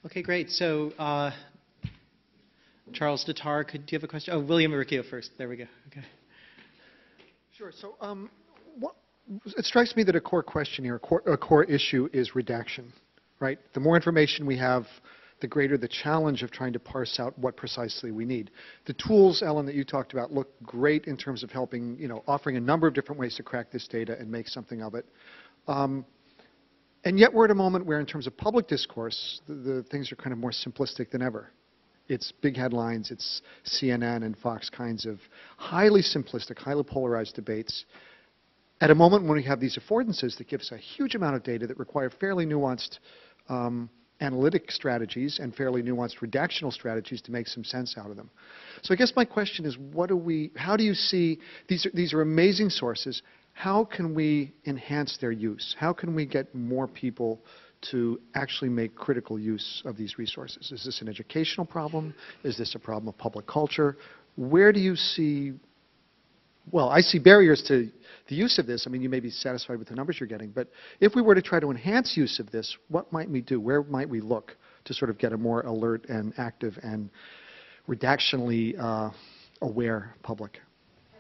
Okay, great. So, Charles Datar, do you have a question? Oh, William Riccio first. There we go. Okay. Sure. So it strikes me that a core question here, a core issue is redaction, right? The more information we have, the greater the challenge of trying to parse out what precisely we need. The tools, Ellen, that you talked about look great in terms of helping, offering a number of different ways to crack this data and make something of it. And yet we're at a moment where, in terms of public discourse, the things are kind of more simplistic than ever. It's big headlines, it's CNN and Fox kinds of highly simplistic, highly polarized debates at a moment when we have these affordances that give us a huge amount of data that require fairly nuanced analytic strategies and fairly nuanced redactional strategies to make some sense out of them. So I guess my question is, how do you see, these are amazing sources, how can we enhance their use? How can we get more people to actually make critical use of these resources? Is this an educational problem? Is this a problem of public culture? Where do you see, well, I see barriers to the use of this. I mean, you may be satisfied with the numbers you're getting, but if we were to try to enhance use of this, what might we do? Where might we look to sort of get a more alert and active and redactionally aware public?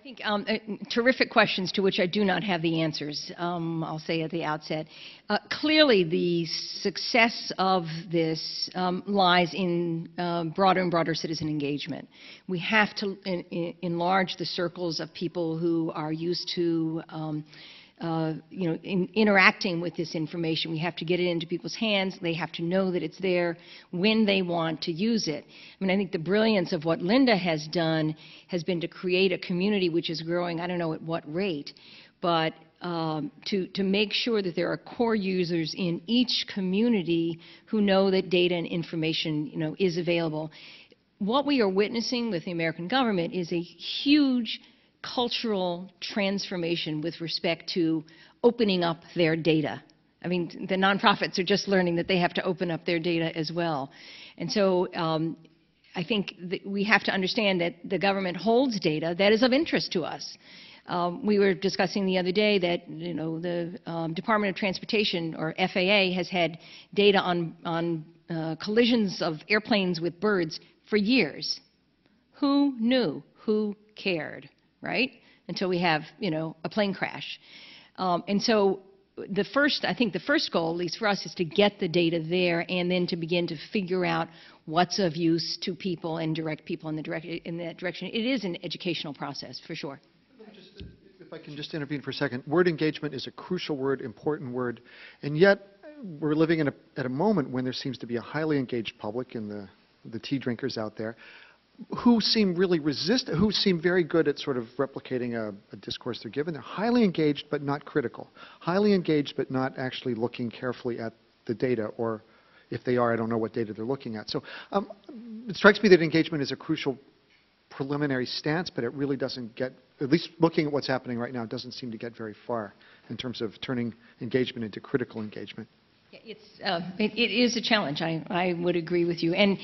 I think terrific questions to which I do not have the answers, I'll say at the outset. Clearly, the success of this lies in broader and broader citizen engagement. We have to enlarge the circles of people who are used to interacting with this information. We have to get it into people's hands. They have to know that it's there when they want to use it. I mean, I think the brilliance of what Linda has done has been to create a community which is growing, I don't know at what rate, but to make sure that there are core users in each community who know that data and information, is available. What we are witnessing with the American government is a huge cultural transformation with respect to opening up their data. I mean, the nonprofits are just learning that they have to open up their data as well. And so I think that we have to understand that the government holds data that is of interest to us. We were discussing the other day that, the Department of Transportation, or FAA, has had data on collisions of airplanes with birds for years. Who knew? Who cared? Right? Until we have, a plane crash. And so I think the first goal, at least for us, is to get the data there and then to begin to figure out what's of use to people and direct people in that direction. It is an educational process, for sure. If I can just intervene for a second. Word engagement is a crucial word, important word, and yet we're living at a moment when there seems to be a highly engaged public in the tea drinkers out there, who seem really who seem very good at sort of replicating a discourse they're given. They're highly engaged but not critical. Highly engaged but not actually looking carefully at the data, or if they are, I don't know what data they're looking at. So it strikes me that engagement is a crucial preliminary stance, but it really doesn't get, at least looking at what's happening right now, it doesn't seem to get very far in terms of turning engagement into critical engagement. It is a challenge. I would agree with you. And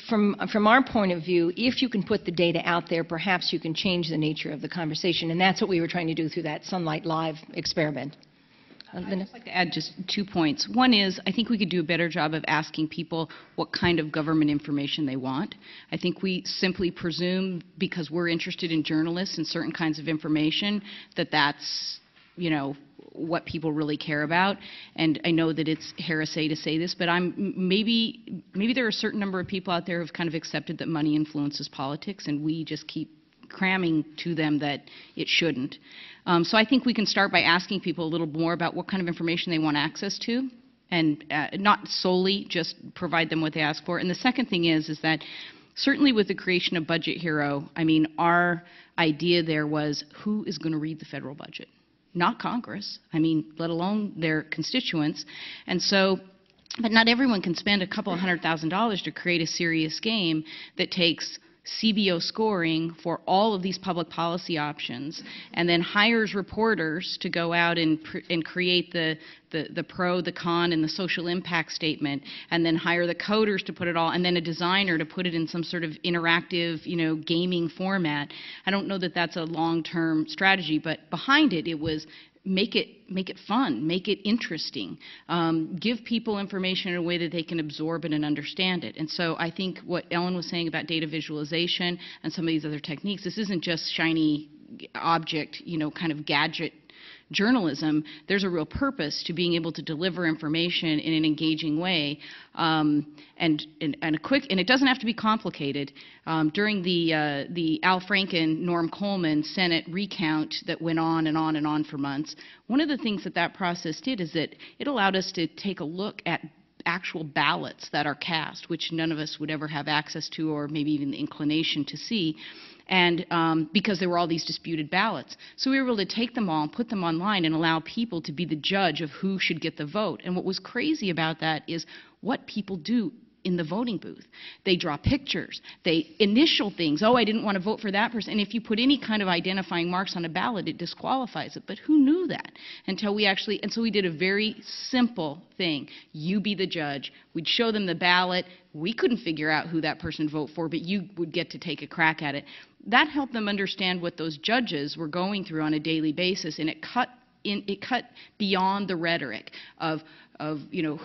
from our point of view, if you can put the data out there, perhaps you can change the nature of the conversation. And that's what we were trying to do through that Sunlight Live experiment. I'd just like to add just 2 points. One is, I think we could do a better job of asking people what kind of government information they want. I think we simply presume, because we're interested in journalists and certain kinds of information, that that's, you know, what people really care about. And I know that it's heresy to say this, but maybe there are a certain number of people out there who've kind of accepted that money influences politics, and we just keep cramming to them that it shouldn't. So I think we can start by asking people a little more about what kind of information they want access to, and not solely just provide them what they ask for. And the second thing is that certainly with the creation of Budget Hero, I mean, our idea there was, who is going to read the federal budget? Not Congress, I mean, let alone their constituents. And so, but not everyone can spend a couple of $100,000 to create a serious game that takes CBO scoring for all of these public policy options, and then hires reporters to go out and create the pro, the con, and the social impact statement, and then hire the coders to put it all, and then a designer to put it in some sort of interactive, you know, gaming format. I don't know that that's a long-term strategy, but behind it, it was make it fun, make it interesting, give people information in a way that they can absorb it and understand it. And so I think what Ellen was saying about data visualization and some of these other techniques, this isn't just shiny object, you know, kind of gadget journalism. There's a real purpose to being able to deliver information in an engaging way, and it doesn't have to be complicated. During the Al Franken, Norm Coleman Senate recount that went on and on and on for months, one of the things that process did is that it allowed us to take a look at actual ballots that are cast, which none of us would ever have access to, or maybe even the inclination to see, and because there were all these disputed ballots. So we were able to take them all and put them online and allow people to be the judge of who should get the vote. And what was crazy about that is what people do in the voting booth. They draw pictures, they initial things. Oh, I didn't want to vote for that person. And if you put any kind of identifying marks on a ballot, it disqualifies it. But who knew that until we actually, and so we did a very simple thing. You be the judge. We'd show them the ballot. We couldn't figure out who that person voted for, but you would get to take a crack at it. That helped them understand what those judges were going through on a daily basis, and it cut beyond the rhetoric of you know,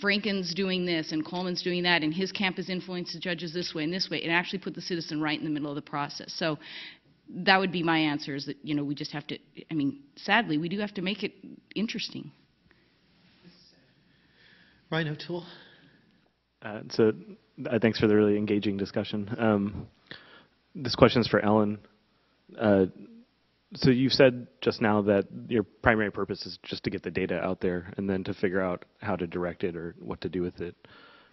Franken's doing this and Coleman's doing that, and his camp has influenced the judges this way and this way. It actually put the citizen right in the middle of the process. So that would be my answer, is that, you know, we just have to, I mean, sadly, we do have to make it interesting. Ryan O'Toole. Thanks for the really engaging discussion. This question is for Ellen. So you said just now that your primary purpose is just to get the data out there and then to figure out how to direct it or what to do with it.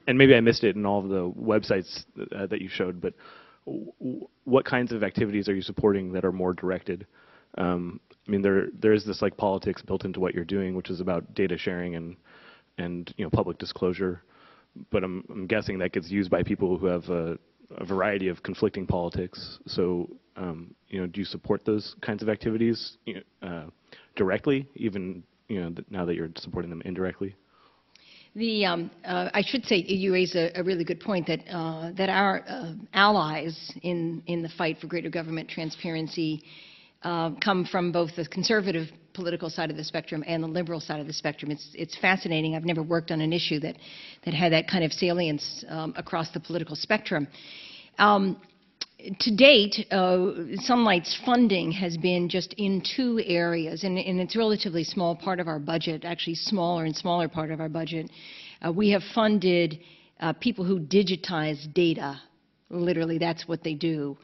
And maybe I missed it in all of the websites that you showed, but what kinds of activities are you supporting that are more directed? I mean, there is this like politics built into what you're doing, which is about data sharing and you know, public disclosure. But I'm guessing that gets used by people who have a variety of conflicting politics. So, you know, do you support those kinds of activities directly, even, you know, now that you're supporting them indirectly? I should say you raise a really good point that that our allies in the fight for greater government transparency come from both the conservative political side of the spectrum and the liberal side of the spectrum. It's fascinating. I've never worked on an issue that had that kind of salience across the political spectrum. To date, Sunlight's funding has been just in 2 areas, and it's a relatively small part of our budget, actually smaller and smaller part of our budget. We have funded people who digitize data. Literally, that's what they do.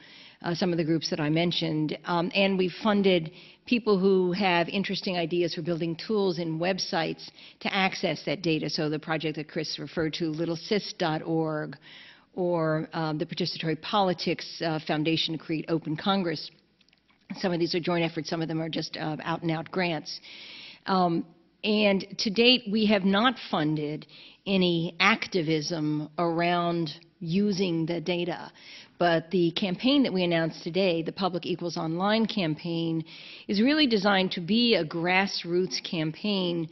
Some of the groups that I mentioned. And we've funded people who have interesting ideas for building tools and websites to access that data. So the project that Chris referred to, littlesis.org, or the Participatory Politics Foundation to create Open Congress. Some of these are joint efforts. Some of them are just out-and-out grants. And to date, we have not funded any activism around using the data. But the campaign that we announced today, the Public Equals Online campaign, is really designed to be a grassroots campaign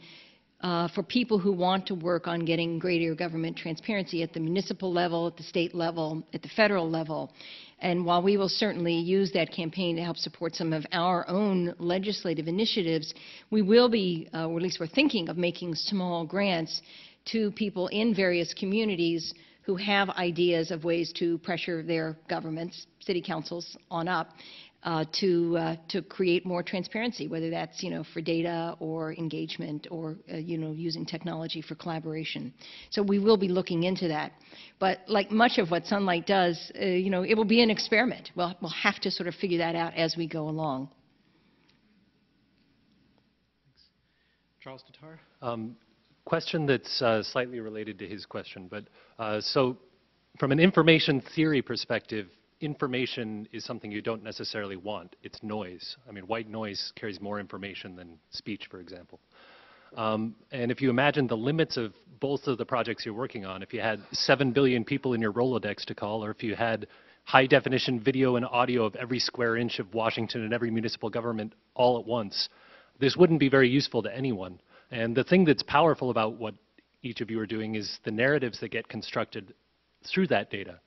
for people who want to work on getting greater government transparency at the municipal level, at the state level, at the federal level. And while we will certainly use that campaign to help support some of our own legislative initiatives, we will be, or at least we're thinking of making small grants to people in various communities who have ideas of ways to pressure their governments, city councils on up, to create more transparency, whether that's, for data or engagement or, using technology for collaboration. So we will be looking into that. But like much of what Sunlight does, it will be an experiment. We'll have to sort of figure that out as we go along. Charles Tatar? Question that's slightly related to his question, but so from an information theory perspective, information is something you don't necessarily want. It's noise. I mean, white noise carries more information than speech, for example. And if you imagine the limits of both of the projects you're working on, if you had 7 billion people in your Rolodex to call, or if you had high-definition video and audio of every square inch of Washington and every municipal government all at once, this wouldn't be very useful to anyone. And the thing that's powerful about what each of you are doing is the narratives that get constructed through that data.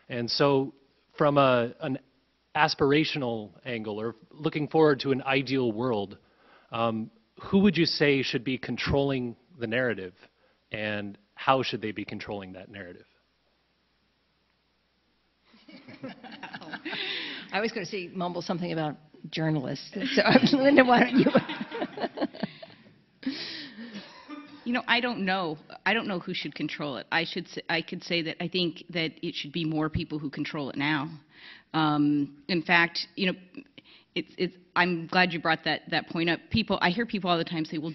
And so from an aspirational angle, or looking forward to an ideal world, who would you say should be controlling the narrative, and how should they be controlling that narrative? I was going to say, mumble something about journalists. So, Linda, why don't you? I don't know. I don't know who should control it. I could say that I think that it should be more people who control it now. In fact, I'm glad you brought that point up. I hear people all the time say, well,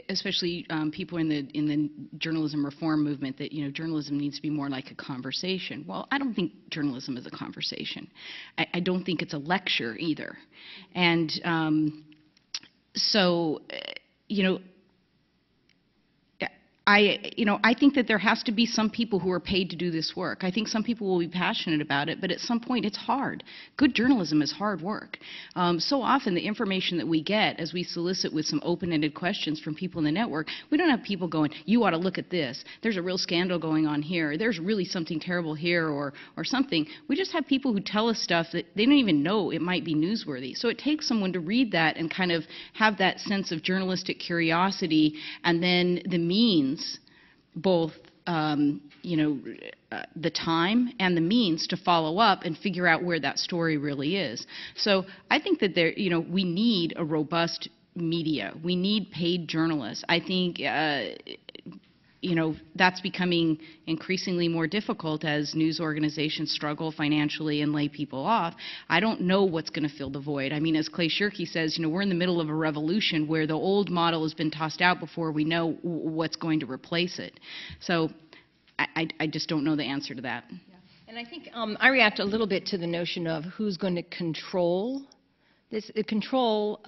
especially people in the journalism reform movement, that journalism needs to be more like a conversation. Well, I don't think journalism is a conversation. I don't think it's a lecture either. And so, I think that there has to be some people who are paid to do this work. I think some people will be passionate about it, but at some point it's hard. Good journalism is hard work. So often the information that we get as we solicit with some open-ended questions from people in the network, we don't have people going, you ought to look at this. There's a real scandal going on here. There's really something terrible here or something. We just have people who tell us stuff that they don't even know it might be newsworthy. So it takes someone to read that and kind of have that sense of journalistic curiosity, and then the means, both the time and the means to follow up and figure out where that story really is. So I think that we need a robust media. We need paid journalists. I think that's becoming increasingly more difficult as news organizations struggle financially and lay people off. I don't know what's going to fill the void. I mean, as Clay Shirky says, we're in the middle of a revolution where the old model has been tossed out before we know what's going to replace it. So I just don't know the answer to that. Yeah. And I think I react a little bit to the notion of who's going to control this. Control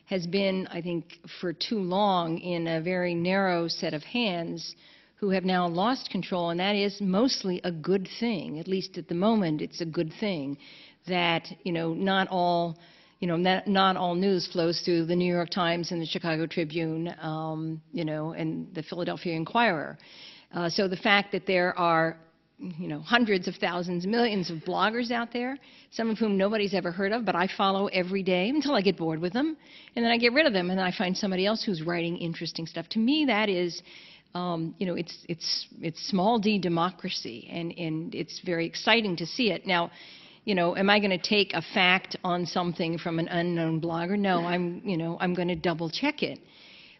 has been, I think, for too long in a very narrow set of hands who have now lost control, and that is mostly a good thing. At least at the moment, it's a good thing that, not all news flows through the New York Times and the Chicago Tribune, and the Philadelphia Inquirer. So the fact that there are hundreds of thousands, millions of bloggers out there, some of whom nobody's ever heard of, but I follow every day until I get bored with them, and then I get rid of them, and then I find somebody else who's writing interesting stuff. To me, that is, it's small d democracy, and it's very exciting to see it. Now, am I going to take a fact on something from an unknown blogger? No, I'm going to double check it.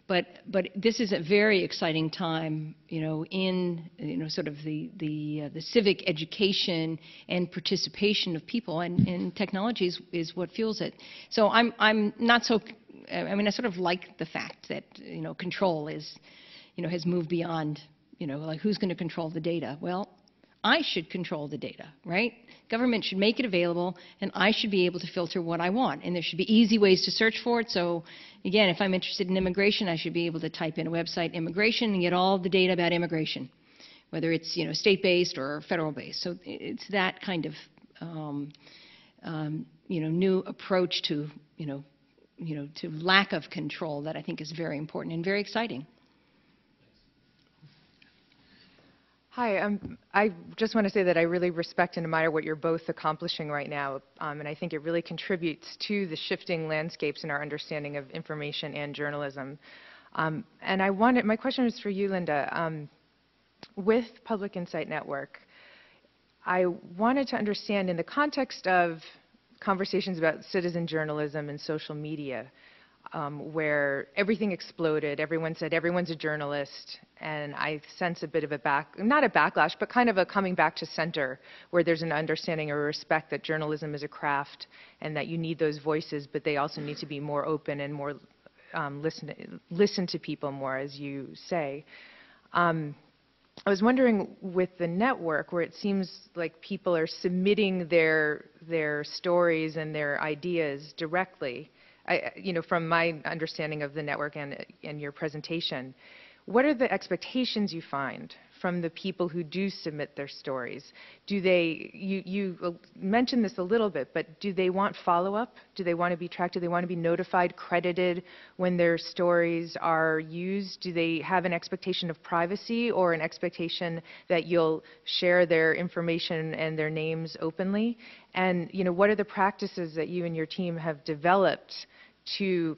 But this is a very exciting time, in sort of the civic education and participation of people, and technology is what fuels it. So I'm not so. I mean, I sort of like the fact that control is, has moved beyond, like who's going to control the data? Well, I should control the data, right? Government should make it available, and I should be able to filter what I want. And there should be easy ways to search for it. So, again, if I'm interested in immigration, I should be able to type in a website, immigration, and get all the data about immigration, whether it's state-based or federal-based. So it's that kind of new approach to to lack of control that I think is very important and very exciting. Hi, I just want to say that I really respect and admire what you're both accomplishing right now, and I think it really contributes to the shifting landscapes in our understanding of information and journalism. And my question is for you, Linda. With Public Insight Network, I wanted to understand in the context of conversations about citizen journalism and social media, where everything exploded, everyone said everyone's a journalist, and I sense a bit of not a backlash, but kind of a coming back to center, where there's an understanding or respect that journalism is a craft and that you need those voices, but they also need to be more open and more listen to people more, as you say. I was wondering, with the network, where it seems like people are submitting their stories and their ideas directly, from my understanding of the network and your presentation, what are the expectations you find from the people who do submit their stories? Do they, you mentioned this a little bit, but do they want follow-up? Do they want to be tracked? Do they want to be notified, credited when their stories are used? Do they have an expectation of privacy or an expectation that you'll share their information and their names openly? And what are the practices that you and your team have developed to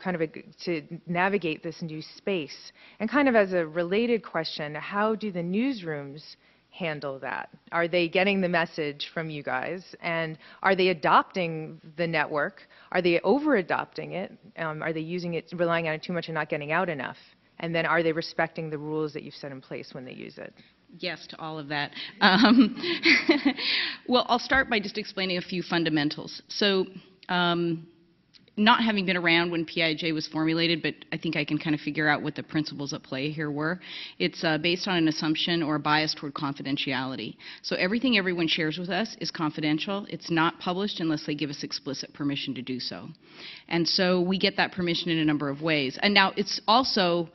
to navigate this new space? And kind of as a related question, how do the newsrooms handle that? Are they getting the message from you guys? And are they adopting the network? Are they over-adopting it? Are they using it, relying on it too much and not getting out enough? And then are they respecting the rules that you've set in place when they use it? Yes to all of that. Well, I'll start by just explaining a few fundamentals. So, not having been around when PIJ was formulated, but I think I can kind of figure out what the principles at play here were. It's based on an assumption or a bias toward confidentiality. So everything everyone shares with us is confidential. It's not published unless they give us explicit permission to do so. And so we get that permission in a number of ways. And now it's also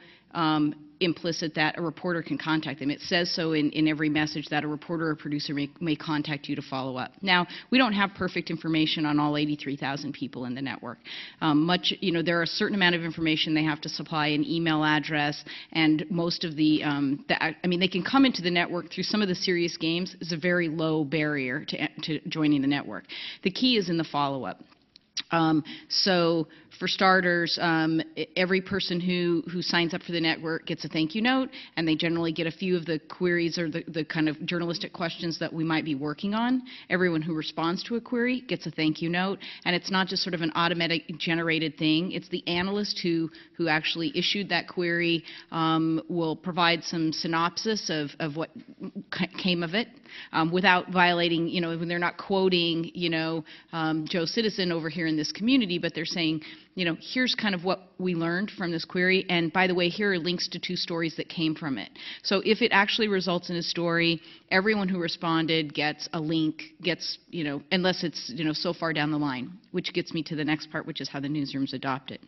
implicit that a reporter can contact them. It says so in every message that a reporter or producer may contact you to follow up. Now, we don't have perfect information on all 83,000 people in the network. There are a certain amount of information they have to supply, an email address, and most of they can come into the network through some of the serious games. It's a very low barrier to joining the network. The key is in the follow-up. So for starters, every person who signs up for the network gets a thank you note, and they generally get a few of the queries or the kind of journalistic questions that we might be working on. Everyone who responds to a query gets a thank you note, and it's not just sort of an automatic generated thing. It's the analyst who actually issued that query will provide some synopsis of what came of it without violating, when they're not quoting, Joe Citizen over here in this community, but they're saying, here's kind of what we learned from this query, and by the way, here are links to 2 stories that came from it. So if it actually results in a story, everyone who responded gets a link, unless it's, so far down the line, which gets me to the next part, which is how the newsrooms adopt it.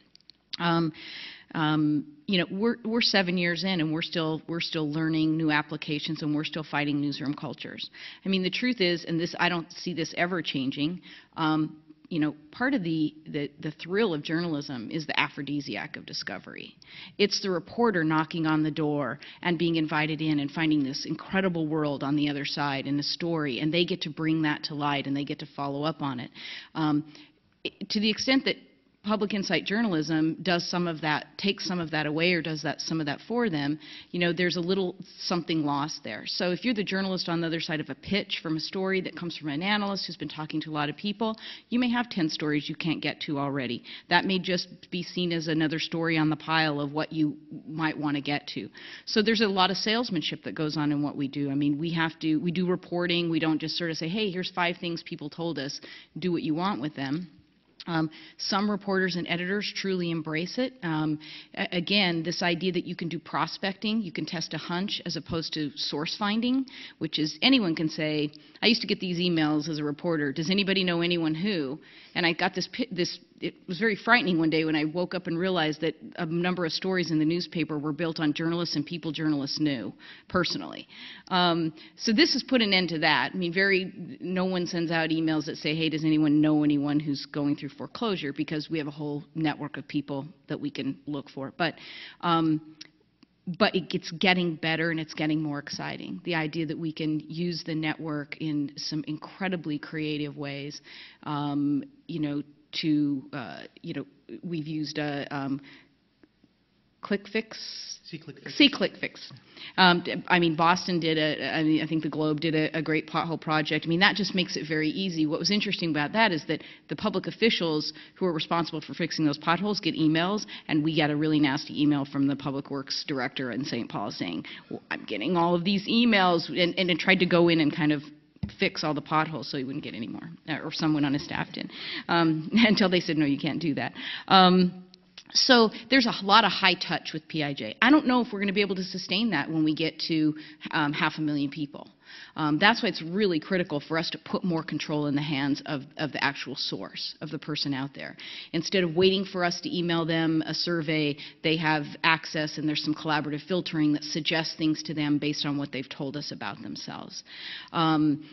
We're 7 years in, and we're still learning new applications, and we're still fighting newsroom cultures. I mean, the truth is, and I don't see this ever changing. Part of the thrill of journalism is the aphrodisiac of discovery. It's the reporter knocking on the door and being invited in and finding this incredible world on the other side in the story, and they get to bring that to light and they get to follow up on it. To the extent that Public Insight journalism does some of that, takes some of that away, or does some of that for them, there's a little something lost there. So if you're the journalist on the other side of a pitch from a story that comes from an analyst who's been talking to a lot of people, you may have 10 stories you can't get to already. That may just be seen as another story on the pile of what you might want to get to. So there's a lot of salesmanship that goes on in what we do. I mean, we do reporting. We don't just sort of say, hey, here's 5 things people told us, do what you want with them. Some reporters and editors truly embrace it. Again, this idea that you can do prospecting, you can test a hunch as opposed to source finding, which is anyone can say, I used to get these emails as a reporter, does anybody know anyone who? And I got this it was very frightening one day when I woke up and realized that a number of stories in the newspaper were built on journalists and people journalists knew personally. So this has put an end to that. I mean, no one sends out emails that say, hey, does anyone know anyone who's going through foreclosure, because we have a whole network of people that we can look for. But it's getting better and it's getting more exciting. The idea that we can use the network in some incredibly creative ways, we've used a click fix. See click fix. I mean, Boston did I think the Globe did a great pothole project. I mean, that just makes it very easy. What was interesting about that is that the public officials who are responsible for fixing those potholes get emails, and we got a really nasty email from the Public Works director in St. Paul saying, well, I'm getting all of these emails, and it tried to go in and kind of fix all the potholes so he wouldn't get any more, or someone on his staff did, until they said, no, you can't do that. So there's a lot of high touch with PIJ. I don't know if we're going to be able to sustain that when we get to 500,000 people. That's why it's really critical for us to put more control in the hands of the actual source, of the person out there. Instead of waiting for us to email them a survey, they have access, and there's some collaborative filtering that suggests things to them based on what they've told us about themselves. And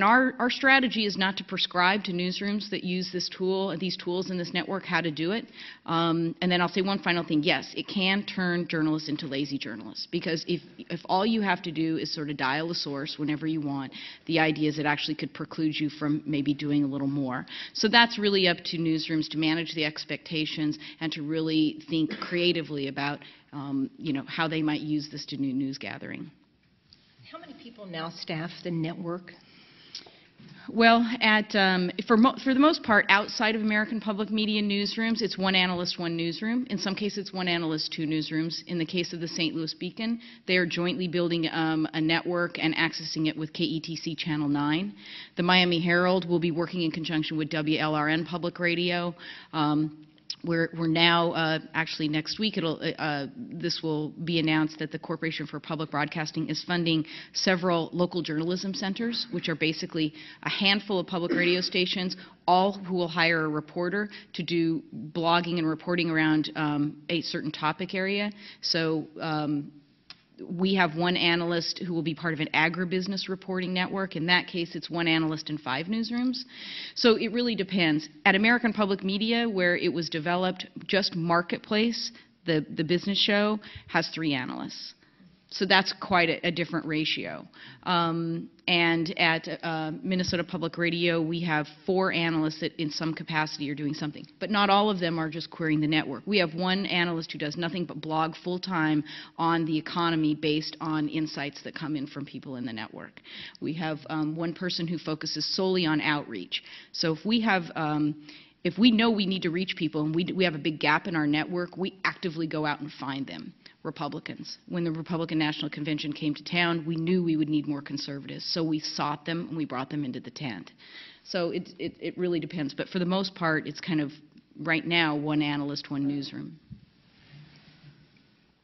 our strategy is not to prescribe to newsrooms that use this tool, these tools in this network, how to do it. And then I'll say one final thing. Yes, it can turn journalists into lazy journalists, because if all you have to do is sort of dial a source whenever you want, the idea is it actually could preclude you from maybe doing a little more. So that's really up to newsrooms to manage the expectations and to really think creatively about how they might use this to do news gathering. How many people now staff the network? Well, for the most part, outside of American public media newsrooms, it's one analyst, one newsroom. In some cases, it's one analyst, two newsrooms. In the case of the St. Louis Beacon, they are jointly building a network and accessing it with KETC Channel 9. The Miami Herald will be working in conjunction with WLRN Public Radio. We're now, actually next week, this will be announced that the Corporation for Public Broadcasting is funding several local journalism centers, which are basically a handful of public radio stations, all who will hire a reporter to do blogging and reporting around a certain topic area. So we have one analyst who will be part of an agribusiness reporting network. In that case, it's one analyst in 5 newsrooms. So it really depends. At American Public Media, where it was developed, just Marketplace, the business show, has 3 analysts. So that's quite a different ratio. And at Minnesota Public Radio, we have 4 analysts that in some capacity are doing something. But not all of them are just querying the network. We have one analyst who does nothing but blog full-time on the economy based on insights that come in from people in the network. We have one person who focuses solely on outreach. So if we have if we know we need to reach people and we have a big gap in our network, we actively go out and find them. Republicans. When the Republican National Convention came to town, we knew we would need more conservatives, so we sought them and we brought them into the tent. So it really depends, but for the most part, it's kind of right now one analyst, one newsroom.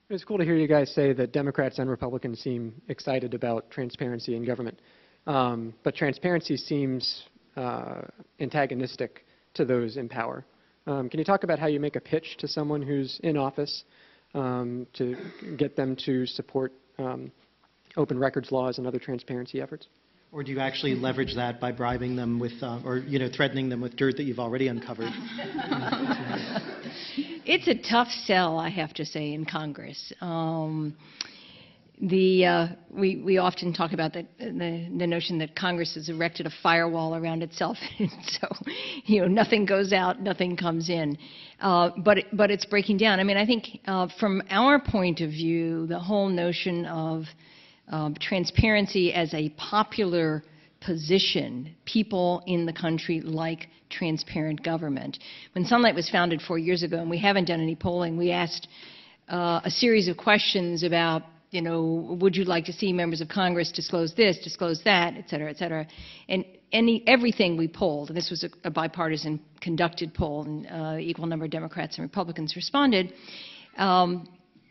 It's cool to hear you guys say that Democrats and Republicans seem excited about transparency in government, but transparency seems antagonistic to those in power. Can you talk about how you make a pitch to someone who's in office to get them to support open records laws and other transparency efforts? Or do you actually leverage that by bribing them with, or threatening them with dirt that you've already uncovered? It's a tough sell, I have to say, in Congress. We often talk about the notion that Congress has erected a firewall around itself, so nothing goes out, nothing comes in. But it's breaking down. I mean, I think from our point of view, the whole notion of transparency as a popular position, people in the country like transparent government. When Sunlight was founded 4 years ago, and we haven't done any polling, we asked a series of questions about, would you like to see members of Congress disclose this, disclose that, et cetera, et cetera. And everything we polled, and this was a bipartisan conducted poll, and equal number of Democrats and Republicans responded,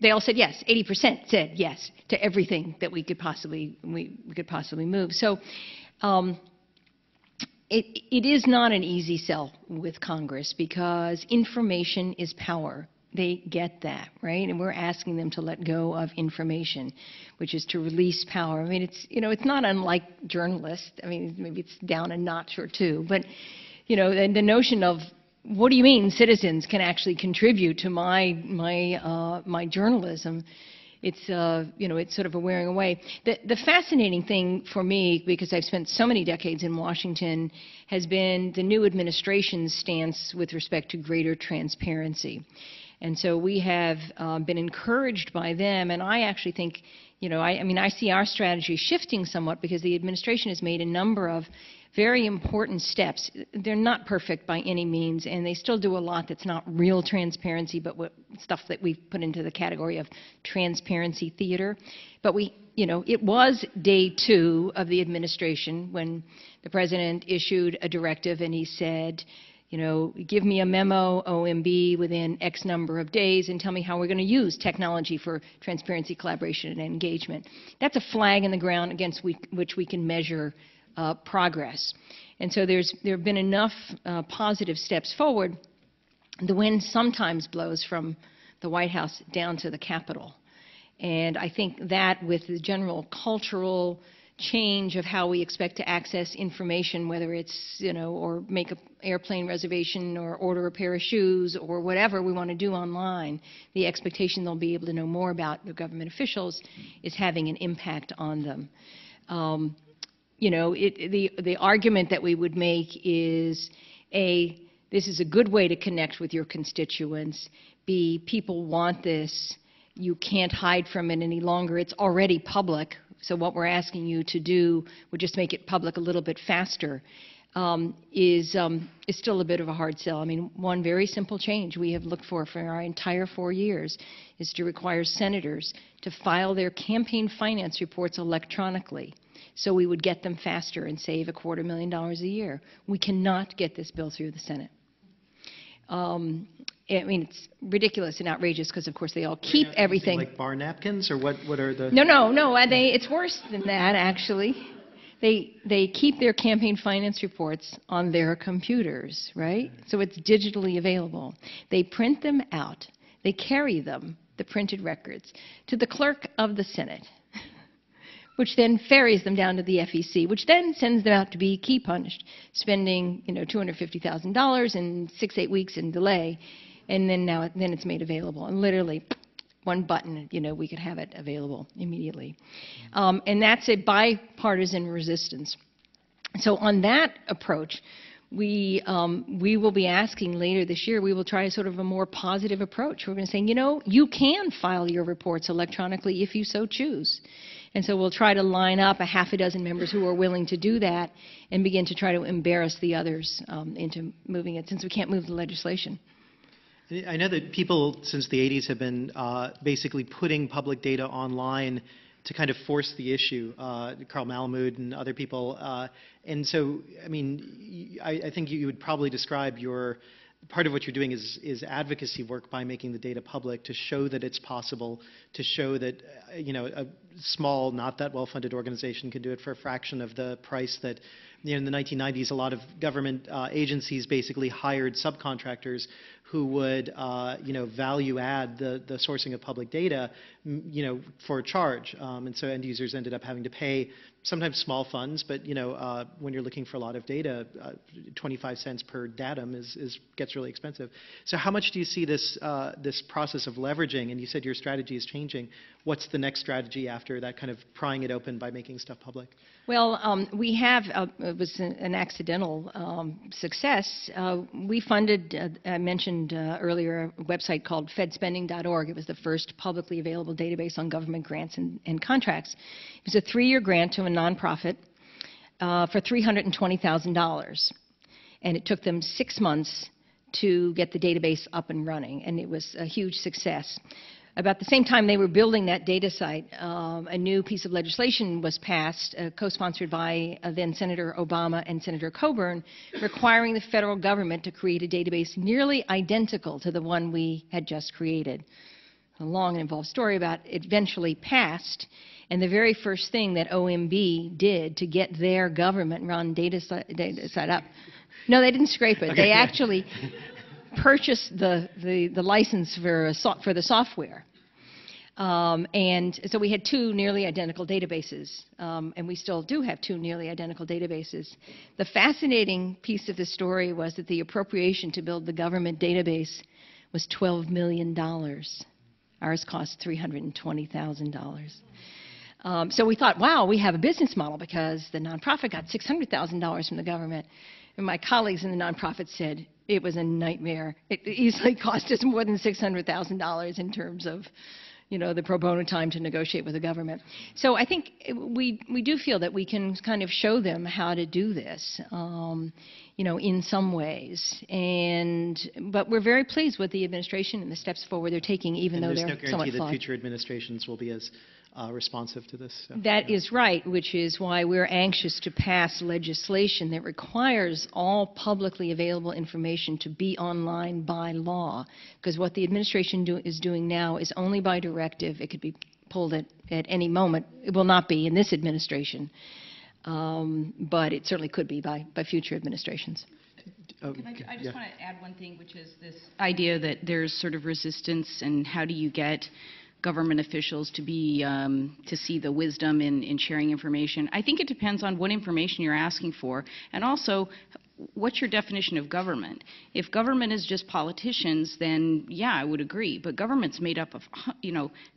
they all said yes. 80% said yes to everything that we could possibly move. So It is not an easy sell with Congress because information is power. They get that, right? And we're asking them to let go of information, which is to release power. I mean, it's not unlike journalists. I mean, maybe it's down a notch or two. But, the notion of what do you mean citizens can actually contribute to my journalism? It's sort of a wearing away. The fascinating thing for me, because I've spent so many decades in Washington, has been the new administration's stance with respect to greater transparency. And so we have been encouraged by them, and I actually think, I see our strategy shifting somewhat because the administration has made a number of very important steps. They're not perfect by any means, and they still do a lot that's not real transparency, but stuff that we've put into the category of transparency theater. But it was day 2 of the administration when the president issued a directive, and he said, give me a memo, OMB, within X number of days and tell me how we're going to use technology for transparency, collaboration, and engagement. That's a flag in the ground against which we can measure progress. And so there have been enough positive steps forward. The wind sometimes blows from the White House down to the Capitol. And I think that with the general cultural change of how we expect to access information, whether it's, or make an airplane reservation or order a pair of shoes or whatever we want to do online, the expectation they'll be able to know more about the government officials is having an impact on them. The argument that we would make is, A, this is a good way to connect with your constituents. B, people want this. You can't hide from it any longer. It's already public. So what we're asking you to do would just make it public a little bit faster, is still a bit of a hard sell. I mean, one very simple change we have looked for our entire 4 years is to require senators to file their campaign finance reports electronically so we would get them faster and save $250,000 a year. We cannot get this bill through the Senate. It's ridiculous and outrageous because, of course, they all keep everything. Like bar napkins, or what are the... No. It's worse than that, actually. They keep their campaign finance reports on their computers, right? So it's digitally available. They print them out. They carry them, the printed records, to the clerk of the Senate, which then ferries them down to the FEC, which then sends them out to be key punished, spending $250,000 in 6-8 weeks in delay, and then it's made available. And literally, one button, we could have it available immediately. And that's a bipartisan resistance. So on that approach, we will be asking later this year, we will try sort of a more positive approach. We're going to say, you can file your reports electronically if you so choose. And so we'll try to line up a half a dozen members who are willing to do that and begin to try to embarrass the others into moving it, since we can't move the legislation. I know that people since the 80s have been basically putting public data online to kind of force the issue, Carl Malamud and other people. And so, I think you would probably describe part of what you're doing is advocacy work by making the data public to show that it's possible, to show that a small, not that well-funded organization can do it for a fraction of the price that in the 1990s a lot of government agencies basically hired subcontractors who would value add the sourcing of public data for a charge, and so end users ended up having to pay sometimes small funds, but when you're looking for a lot of data, 25 cents per datum gets really expensive. So how much do you see this process of leveraging? And you said your strategy is changing. What's the next strategy after that, kind of prying it open by making stuff public? Well, we have, it was an accidental success. We funded, I mentioned earlier, a website called fedspending.org. It was the first publicly available database on government grants and contracts. It was a 3-year grant to a nonprofit for $320,000. And it took them 6 months to get the database up and running, and it was a huge success. About the same time they were building that data site, a new piece of legislation was passed, co-sponsored by then Senator Obama and Senator Coburn, requiring the federal government to create a database nearly identical to the one we had just created. a long and involved story about it eventually passed, and the very first thing that OMB did to get their government-run data set up, no, they didn't scrape it. They actually purchased the license for the software. And so we had two nearly identical databases, and we still do have two nearly identical databases. The fascinating piece of the story was that the appropriation to build the government database was $12 million. Ours cost $320,000. So we thought, wow, we have a business model because the nonprofit got $600,000 from the government. And my colleagues in the nonprofit said it was a nightmare. It easily cost us more than $600,000 in terms of, the pro bono time to negotiate with the government. So I think we do feel that we can kind of show them how to do this, in some ways. But we're very pleased with the administration and the steps forward they're taking, even though they're somewhat flawed. There's no guarantee that future administrations will be as responsive to this. So, That is right, which is why we're anxious to pass legislation that requires all publicly available information to be online by law, because what the administration is doing now is only by directive. It could be pulled at any moment. It will not be in this administration, but it certainly could be by future administrations. I just want to add one thing, which is this idea that there's sort of resistance, and how do you get government officials to see the wisdom in sharing information. I think it depends on what information you're asking for, and also what's your definition of government. If government is just politicians, then yeah, I would agree. But government's made up of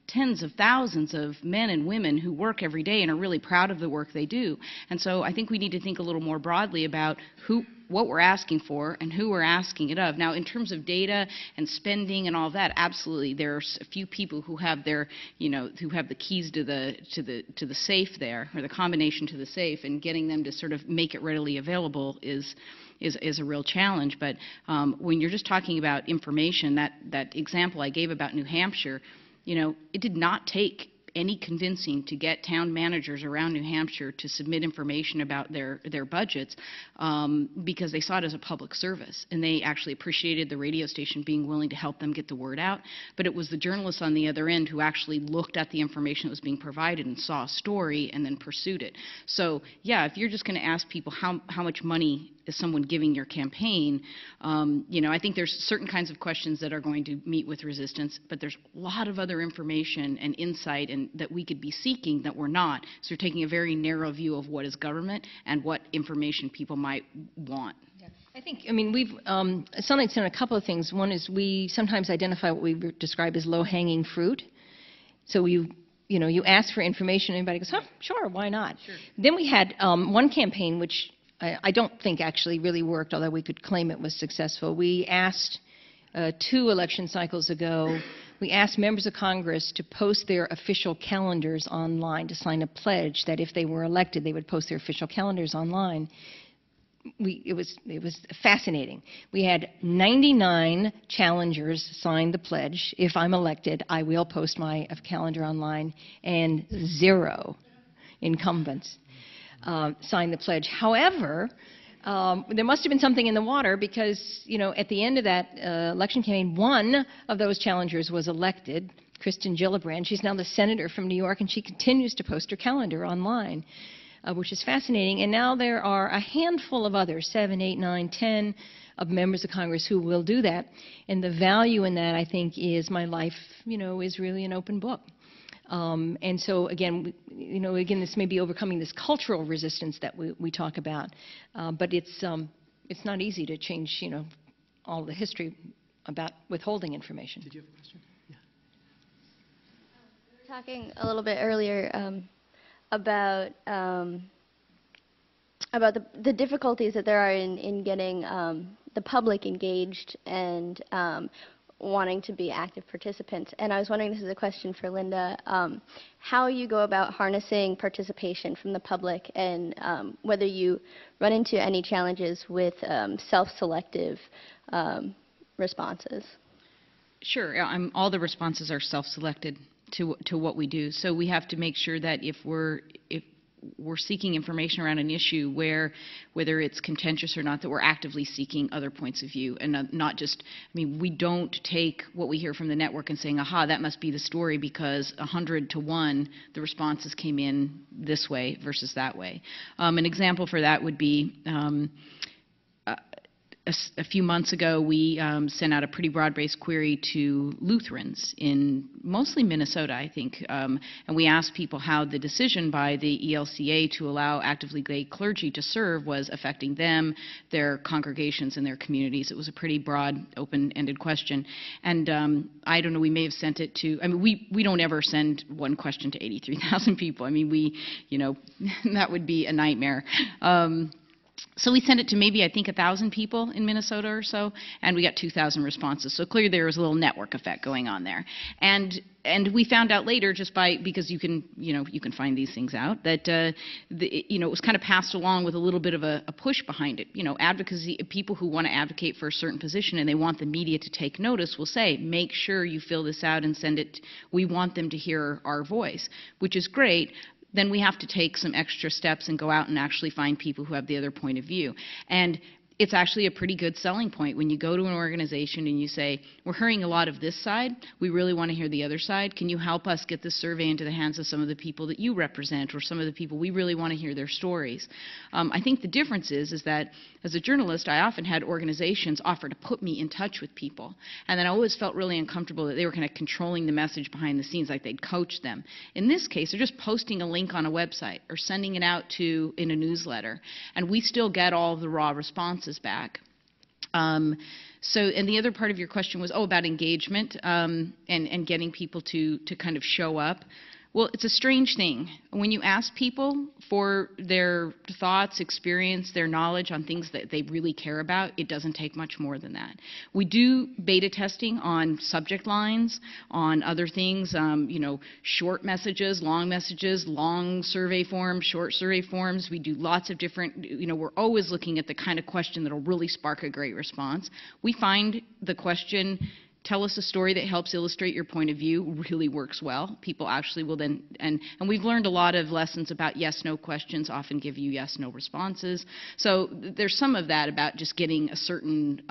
tens of thousands of men and women who work every day and are really proud of the work they do. And so I think we need to think a little more broadly about what we're asking for and who we're asking it of. Now, in terms of data and spending and all that, absolutely, there's a few people who have their, who have the keys to the safe there, or the combination to the safe, and getting them to sort of make it readily available is a real challenge. But when you're just talking about information, that example I gave about New Hampshire, it did not take any convincing to get town managers around New Hampshire to submit information about their budgets, because they saw it as a public service, and they actually appreciated the radio station being willing to help them get the word out. But it was the journalists on the other end who actually looked at the information that was being provided and saw a story and then pursued it. So yeah, if you're just going to ask people how much money is someone giving your campaign, I think there's certain kinds of questions that are going to meet with resistance, but there's a lot of other information and insight and that we could be seeking that we're not. So we're taking a very narrow view of what is government and what information people might want. I think, we've Sunlight's done a couple of things. One is we sometimes identify what we describe as low-hanging fruit. So you ask for information, and everybody goes, sure, why not? Sure. Then we had one campaign which I don't think actually really worked, although we could claim it was successful. We asked 2 election cycles ago, we asked members of Congress to post their official calendars online, to sign a pledge that if they were elected, they would post their official calendars online. It was fascinating. We had 99 challengers sign the pledge. If I'm elected, I will post my calendar online, and 0 incumbents sign the pledge. However, there must have been something in the water, because, at the end of that election campaign, one of those challengers was elected, Kristen Gillibrand. She's now the senator from New York, and she continues to post her calendar online, which is fascinating. And now there are a handful of others, 7, 8, 9, 10 of members of Congress who will do that. And the value in that, I think, is my life, is really an open book. And so again, this may be overcoming this cultural resistance that we talk about, but it's not easy to change, all the history about withholding information. Did you have a question? Yeah. We were talking a little bit earlier about the difficulties that there are in getting the public engaged and wanting to be active participants. And I was wondering, this is a question for Linda, how you go about harnessing participation from the public, and whether you run into any challenges with self-selective responses. Sure. All the responses are self-selected to what we do. So we have to make sure that if we're seeking information around an issue where, whether it's contentious or not, that we're actively seeking other points of view and not just, I mean, we don't take what we hear from the network and saying, aha, that must be the story because 100 to 1, the responses came in this way versus that way. An example for that would be a few months ago, we sent out a pretty broad-based query to Lutherans in mostly Minnesota, I think, and we asked people how the decision by the ELCA to allow actively gay clergy to serve was affecting them, their congregations, and their communities. It was a pretty broad, open-ended question. And I don't know, we may have sent it to, I mean, we don't ever send one question to 83,000 people. I mean, that would be a nightmare. So we sent it to maybe, I think, 1,000 people in Minnesota or so, and we got 2,000 responses. So clearly there was a little network effect going on there. And we found out later, because you can find these things out, that it was kind of passed along with a little bit of a push behind it. Advocacy, people who want to advocate for a certain position and they want the media to take notice will say, make sure you fill this out and send it. We want them to hear our voice, which is great. Then we have to take some extra steps and go out and actually find people who have the other point of view. And it's actually a pretty good selling point when you go to an organization and you say, we're hearing a lot of this side, we really want to hear the other side. Can you help us get this survey into the hands of some of the people that you represent or some of the people we really want to hear their stories? I think the difference is that as a journalist, I often had organizations offer to put me in touch with people. And then I always felt really uncomfortable that they were kind of controlling the message behind the scenes, like they'd coach them. In this case, they're just posting a link on a website or sending it out in a newsletter. And we still get all of the raw responses back. And the other part of your question was, about engagement and getting people to kind of show up. Well, it's a strange thing. When you ask people for their thoughts, experience, their knowledge on things that they really care about, it doesn't take much more than that. We do beta testing on subject lines, on other things, short messages, long survey forms, short survey forms. We do lots of different, we're always looking at the kind of question that will really spark a great response. We find the question, tell us a story that helps illustrate your point of view, really works well. People actually will then, and we've learned a lot of lessons about yes-no questions often give you yes-no responses. So there's some of that about just getting a certain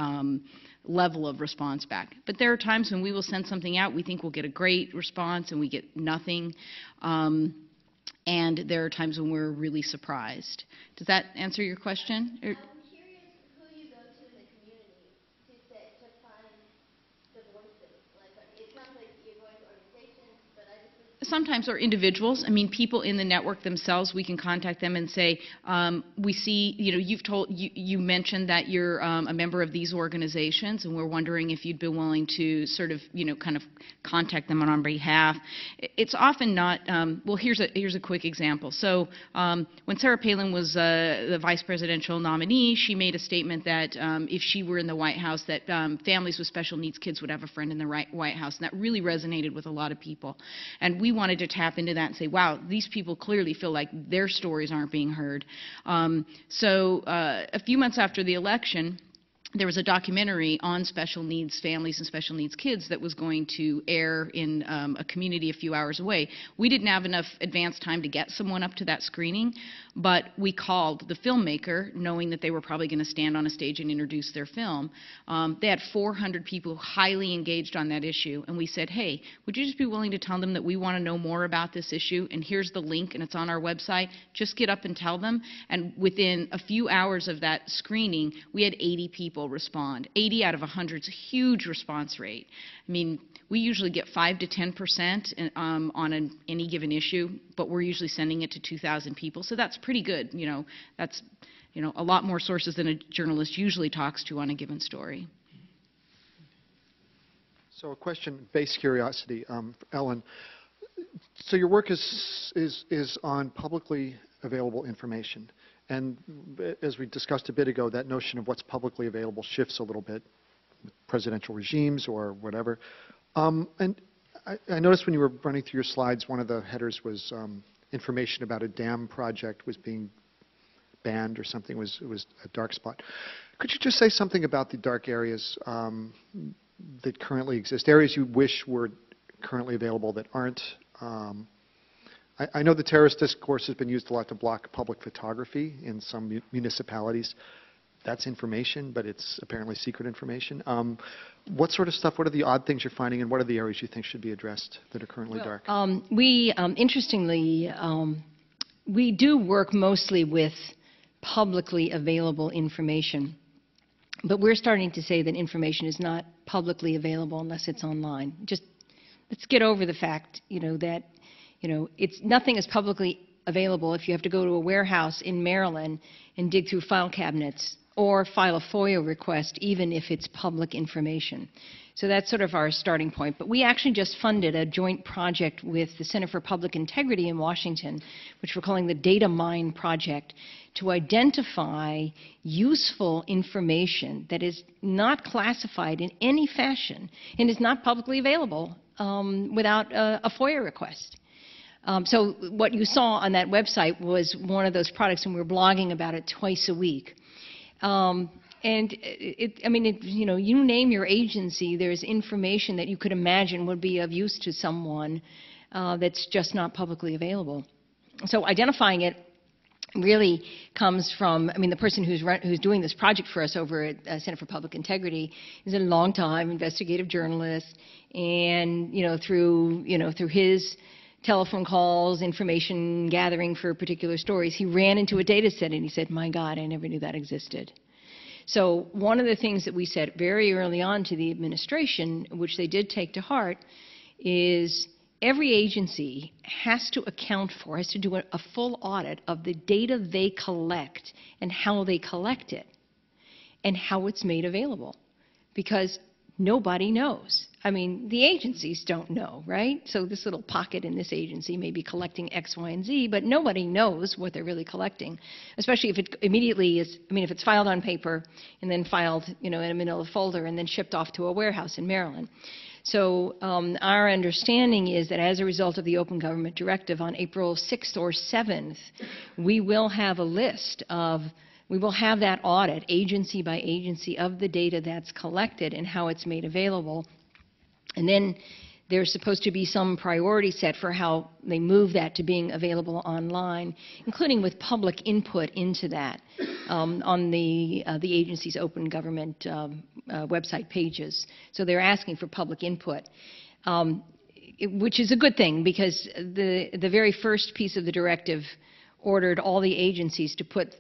level of response back. But there are times when we will send something out, we think we'll get a great response and we get nothing. And there are times when we're really surprised. Does that answer your question? Sometimes, or individuals. I mean, people in the network themselves, we can contact them and say, we see, you mentioned that you're a member of these organizations, and we're wondering if you'd be willing to sort of, kind of contact them on our behalf. It's often not, well, here's a quick example. So when Sarah Palin was the vice presidential nominee, she made a statement that if she were in the White House, that families with special needs kids would have a friend in the White House, and that really resonated with a lot of people. And we wanted to tap into that and say, wow, these people clearly feel like their stories aren't being heard. So a few months after the election, there was a documentary on special needs families and special needs kids that was going to air in a community a few hours away. We didn't have enough advance time to get someone up to that screening, but we called the filmmaker knowing that they were probably going to stand on a stage and introduce their film. They had 400 people highly engaged on that issue, and we said, hey, would you just be willing to tell them that we want to know more about this issue, and here's the link, and it's on our website. Just get up and tell them. And within a few hours of that screening, we had 80 people respond. 80 out of 100 is a huge response rate. I mean, we usually get 5 to 10% on any given issue, but we're usually sending it to 2,000 people, so that's pretty good. That's a lot more sources than a journalist usually talks to on a given story. So a question, base curiosity, Ellen. So your work is on publicly available information. And as we discussed a bit ago, that notion of what's publicly available shifts a little bit with presidential regimes or whatever. And I noticed when you were running through your slides, one of the headers was information about a dam project was being banned or something, was a dark spot. Could you just say something about the dark areas that currently exist, areas you wish were currently available that aren't, I know the terrorist discourse has been used a lot to block public photography in some municipalities. That's information, but it's apparently secret information. What sort of stuff, what are the odd things you're finding, and what are the areas you think should be addressed that are currently dark? Interestingly, we do work mostly with publicly available information. But we're starting to say that information is not publicly available unless it's online. Just let's get over the fact, that, nothing is publicly available if you have to go to a warehouse in Maryland and dig through file cabinets or file a FOIA request, even if it's public information. So that's sort of our starting point. But we actually just funded a joint project with the Center for Public Integrity in Washington, which we're calling the Data Mine Project, to identify useful information that is not classified in any fashion and is not publicly available without a FOIA request. So what you saw on that website was one of those products, and we're blogging about it twice a week. You name your agency, there's information that you could imagine would be of use to someone that's just not publicly available. So identifying it really comes from, the person who's doing this project for us over at Center for Public Integrity is a long-time investigative journalist, and through his telephone calls, information gathering for particular stories, he ran into a data set and he said, "My God, I never knew that existed." So one of the things that we said very early on to the administration, which they did take to heart, is every agency has to do a full audit of the data they collect and how they collect it and how it's made available, because nobody knows. The agencies don't know, right? So this little pocket in this agency may be collecting X, Y, and Z, but nobody knows what they're really collecting, especially if it immediately is, if it's filed on paper and then filed, in a manila folder and then shipped off to a warehouse in Maryland. So our understanding is that as a result of the Open Government Directive on April 6th or 7th, we will have a list of we will have that audit, agency by agency, of the data that's collected and how it's made available. And then there's supposed to be some priority set for how they move that to being available online, including with public input into that on the agency's open government website pages. So they're asking for public input, which is a good thing, because the very first piece of the directive ordered all the agencies to put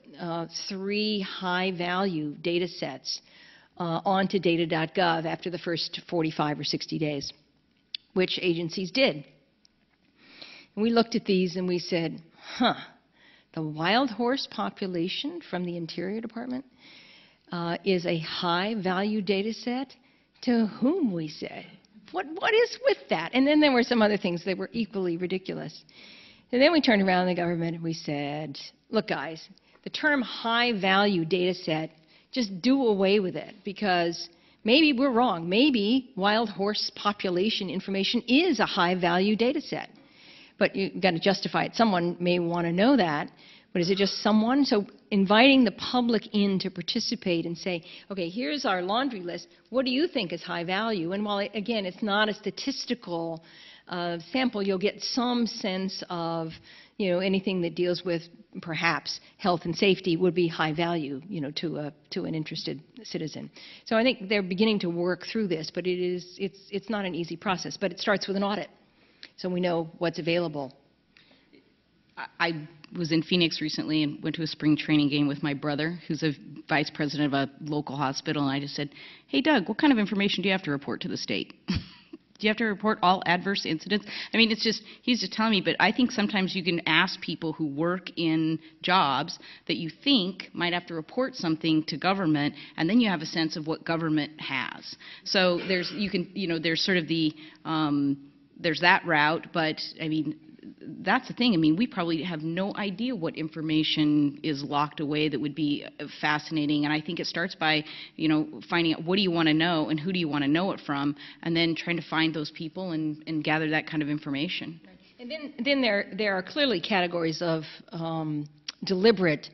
3 high-value data sets onto data.gov after the first 45 or 60 days, which agencies did. And we looked at these and we said, the wild horse population from the Interior Department is a high-value data set? To whom, we said? What is with that? And then there were some other things that were equally ridiculous. And then we turned around in the government and we said, look, guys, the term high-value data set, just do away with it, because maybe we're wrong. Maybe wild horse population information is a high-value data set. But you've got to justify it. Someone may want to know that, but is it just someone? So inviting the public in to participate and say, okay, here's our laundry list. What do you think is high value? And while, again, it's not a statistical sample, you'll get some sense of, anything that deals with perhaps health and safety would be high value, to an interested citizen. So I think they're beginning to work through this, but it's not an easy process. But it starts with an audit, so we know what's available. I was in Phoenix recently and went to a spring training game with my brother, who's a vice president of a local hospital, and I just said, "Hey, Doug, what kind of information do you have to report to the state?" Do you have to report all adverse incidents? It's just, he's just telling me, but I think sometimes you can ask people who work in jobs that you think might have to report something to government, and then you have a sense of what government has. So there's sort of there's that route, but that's the thing. We probably have no idea what information is locked away that would be fascinating. And I think it starts by, finding out what do you want to know and who do you want to know it from, and then trying to find those people and gather that kind of information. And then there are clearly categories of deliberate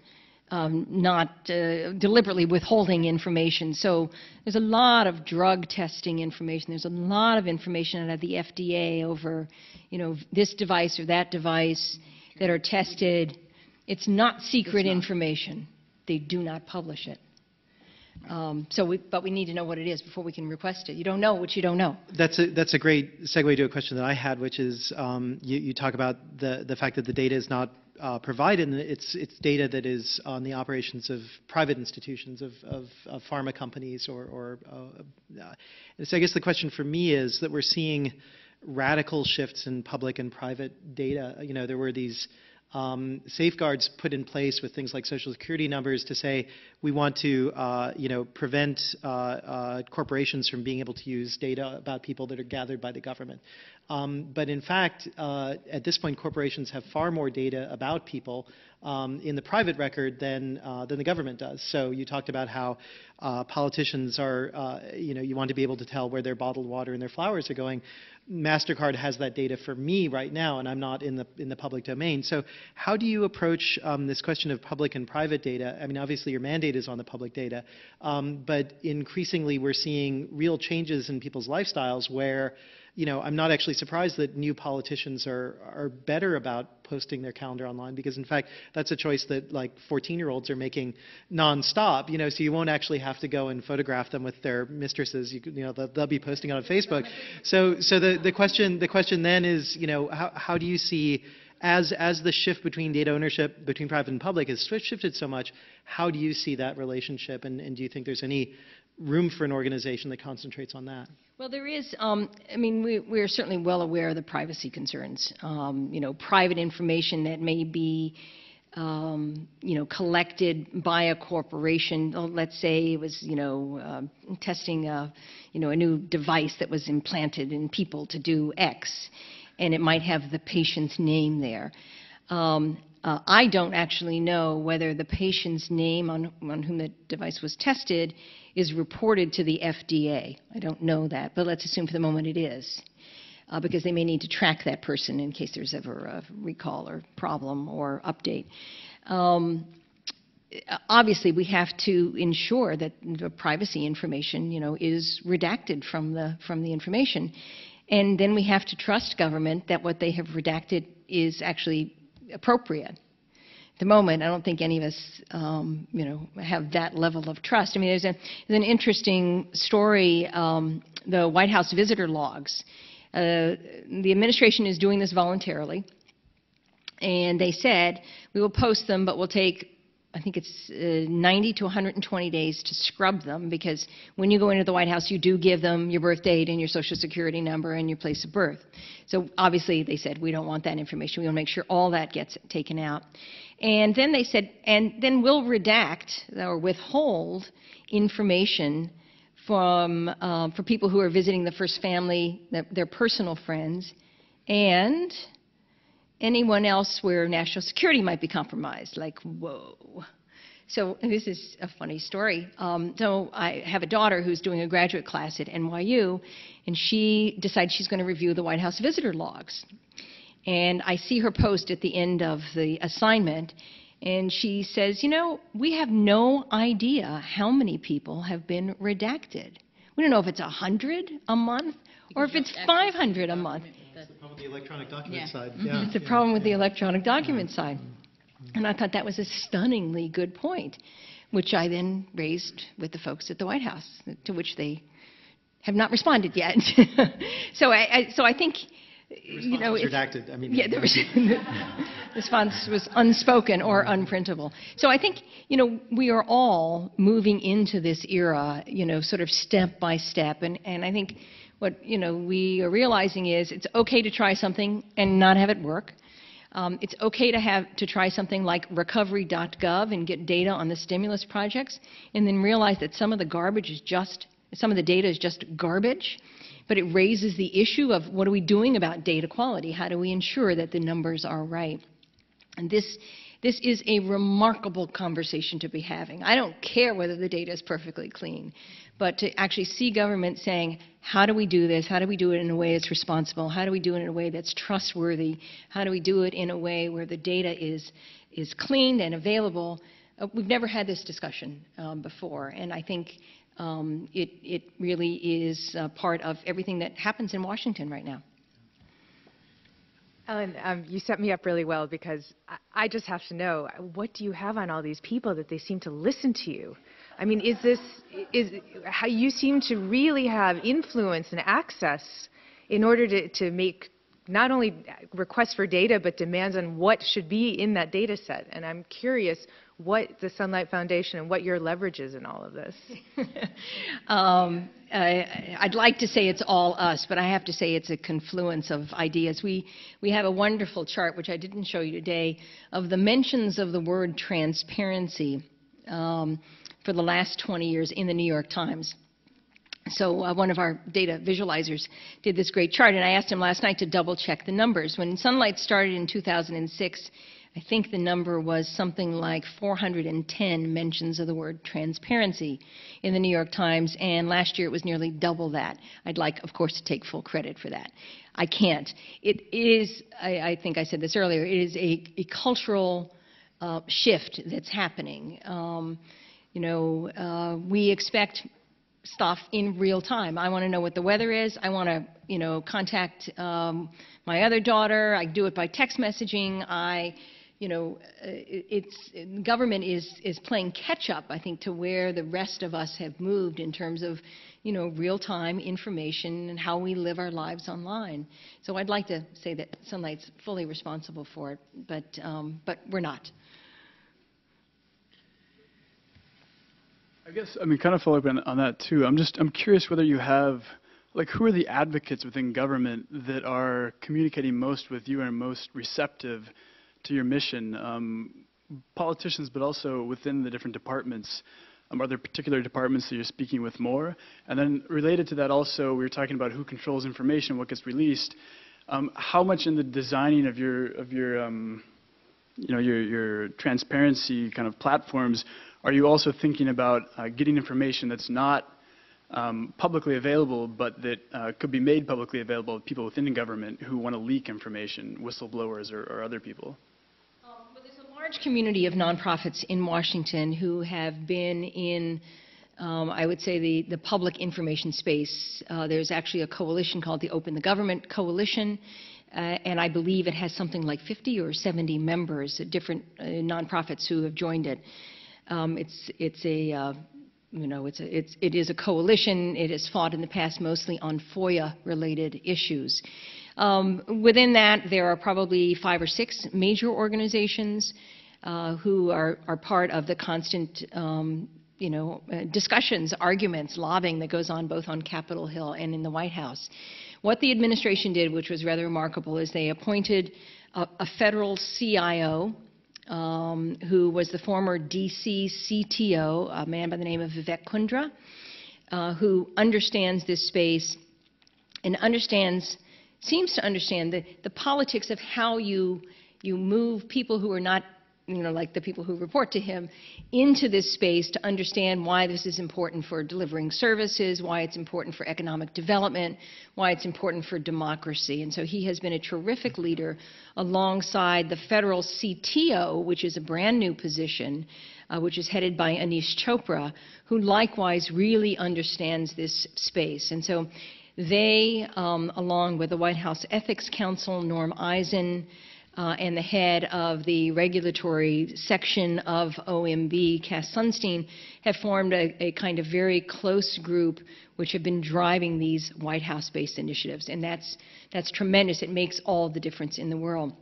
not deliberately withholding information. So there's a lot of drug testing information. There's a lot of information out of the FDA over, this device or that device that are tested. It's not secret information. They do not publish it. But we need to know what it is before we can request it. You don't know what you don't know. That's a great segue to a question that I had, which is you talk about the fact that the data is not provided, and it's data that is on the operations of private institutions, of pharma companies, so I guess the question for me is that we're seeing radical shifts in public and private data. There were these safeguards put in place with things like Social Security numbers to say we want to prevent corporations from being able to use data about people that are gathered by the government. But in fact, at this point, corporations have far more data about people in the private record than the government does. So you talked about how politicians are, you want to be able to tell where their bottled water and their flowers are going. MasterCard has that data for me right now, and I'm not in the public domain. So how do you approach this question of public and private data? I mean, obviously your mandate is on the public data, but increasingly we're seeing real changes in people's lifestyles where, I'm not actually surprised that new politicians are better about posting their calendar online, because in fact that's a choice that like 14-year-olds are making nonstop. So you won't actually have to go and photograph them with their mistresses. They'll be posting on Facebook. So the question then is, how do you see, as the shift between data ownership between private and public has shifted so much, how do you see that relationship, and do you think there's any room for an organization that concentrates on that? Well, there is. We're certainly well aware of the privacy concerns. Private information that may be, collected by a corporation. Let's say it was, testing, a new device that was implanted in people to do X, and it might have the patient's name there. I don't actually know whether the patient's name on whom the device was tested is reported to the FDA. I don't know that, but let's assume for the moment it is, because they may need to track that person in case there's ever a recall or problem or update. Obviously, we have to ensure that the privacy information, is redacted from the information, and then we have to trust government that what they have redacted is actually appropriate. At the moment, I don't think any of us, have that level of trust. There's an interesting story, the White House visitor logs. The administration is doing this voluntarily, and they said, we will post them, but we'll take, I think it's 90 to 120 days to scrub them, because when you go into the White House, you do give them your birth date and your Social Security number and your place of birth. So obviously, they said, we don't want that information. We want to make sure all that gets taken out. And then they said, and then we'll redact or withhold information from, for people who are visiting the first family, their personal friends, and anyone else where national security might be compromised. Like, whoa. So this is a funny story. So I have a daughter who's doing a graduate class at NYU, and she decides she's going to review the White House visitor logs. And I see her post at the end of the assignment, and she says, we have no idea how many people have been redacted. We don't know if it's 100 a month or if it's 500 a month. That's the problem with the electronic document side. Yeah. It's the problem with the electronic document side. And I thought that was a stunningly good point, which I then raised with the folks at the White House, to which they have not responded yet. So I think, the response was redacted. The response was unspoken or unprintable. So I think, we are all moving into this era, sort of step by step. And I think what, we are realizing is it's okay to try something and not have it work. It's okay to try something like recovery.gov and get data on the stimulus projects, and then realize that some of the data is just garbage. But it raises the issue of what are we doing about data quality? How do we ensure that the numbers are right? And this is a remarkable conversation to be having. I don't care whether the data is perfectly clean, but to actually see government saying, how do we do this? How do we do it in a way that's responsible? How do we do it in a way that's trustworthy? How do we do it in a way where the data is clean and available? we've never had this discussion before, and I think it really is part of everything that happens in Washington right now. Ellen, you set me up really well because I just have to know, what do you have on all these people that they seem to listen to you? I mean, is how you seem to really have influence and access in order to make not only requests for data, but demands on what should be in that data set. And I'm curious what the Sunlight Foundation and what your leverage is in all of this. I'd like to say it's all us, but I have to say it's a confluence of ideas. We have a wonderful chart, which I didn't show you today, of the mentions of the word transparency for the last 20 years in the New York Times. So one of our data visualizers did this great chart, and I asked him last night to double-check the numbers. When Sunlight started in 2006, I think the number was something like 410 mentions of the word transparency in the New York Times, and last year it was nearly double that. I'd like, of course, to take full credit for that. I can't. It is, I think I said this earlier, it is a cultural shift that's happening. We expect stuff in real time. I want to know what the weather is. I want to, contact my other daughter. I do it by text messaging. Government is playing catch up, I think, to where the rest of us have moved in terms of, real-time information and how we live our lives online. So I'd like to say that Sunlight's fully responsible for it, but we're not. I guess, kind of follow up on that too. I'm curious whether you have, who are the advocates within government that are communicating most with you and most receptive to your mission? Politicians, but also within the different departments. Are there particular departments that you're speaking with more? And then related to that also, we were talking about who controls information, what gets released. How much in the designing of your transparency kind of platforms are you also thinking about getting information that's not publicly available, but that could be made publicly available to people within the government who want to leak information, whistleblowers or other people? Well, there's a large community of nonprofits in Washington who have been in, I would say, the public information space. There's actually a coalition called the Open the Government Coalition. And I believe it has something like 50 or 70 members, different nonprofits who have joined it. It is a coalition. It has fought in the past mostly on FOIA-related issues. Within that, there are probably 5 or 6 major organizations who are part of the constant, discussions, arguments, lobbying that goes on both on Capitol Hill and in the White House. What the administration did, which was rather remarkable, is they appointed a federal CIO, who was the former DC CTO, a man by the name of Vivek Kundra, who understands this space and seems to understand the politics of how you move people who are not, like the people who report to him, into this space to understand why this is important for delivering services, why it's important for economic development, why it's important for democracy. And so he has been a terrific leader alongside the federal CTO, which is a brand new position, which is headed by Anish Chopra, who likewise really understands this space. And so they, along with the White House Ethics Council, Norm Eisen, and the head of the regulatory section of OMB, Cass Sunstein, have formed a kind of very close group which have been driving these White House-based initiatives. And that's tremendous. It makes all the difference in the world.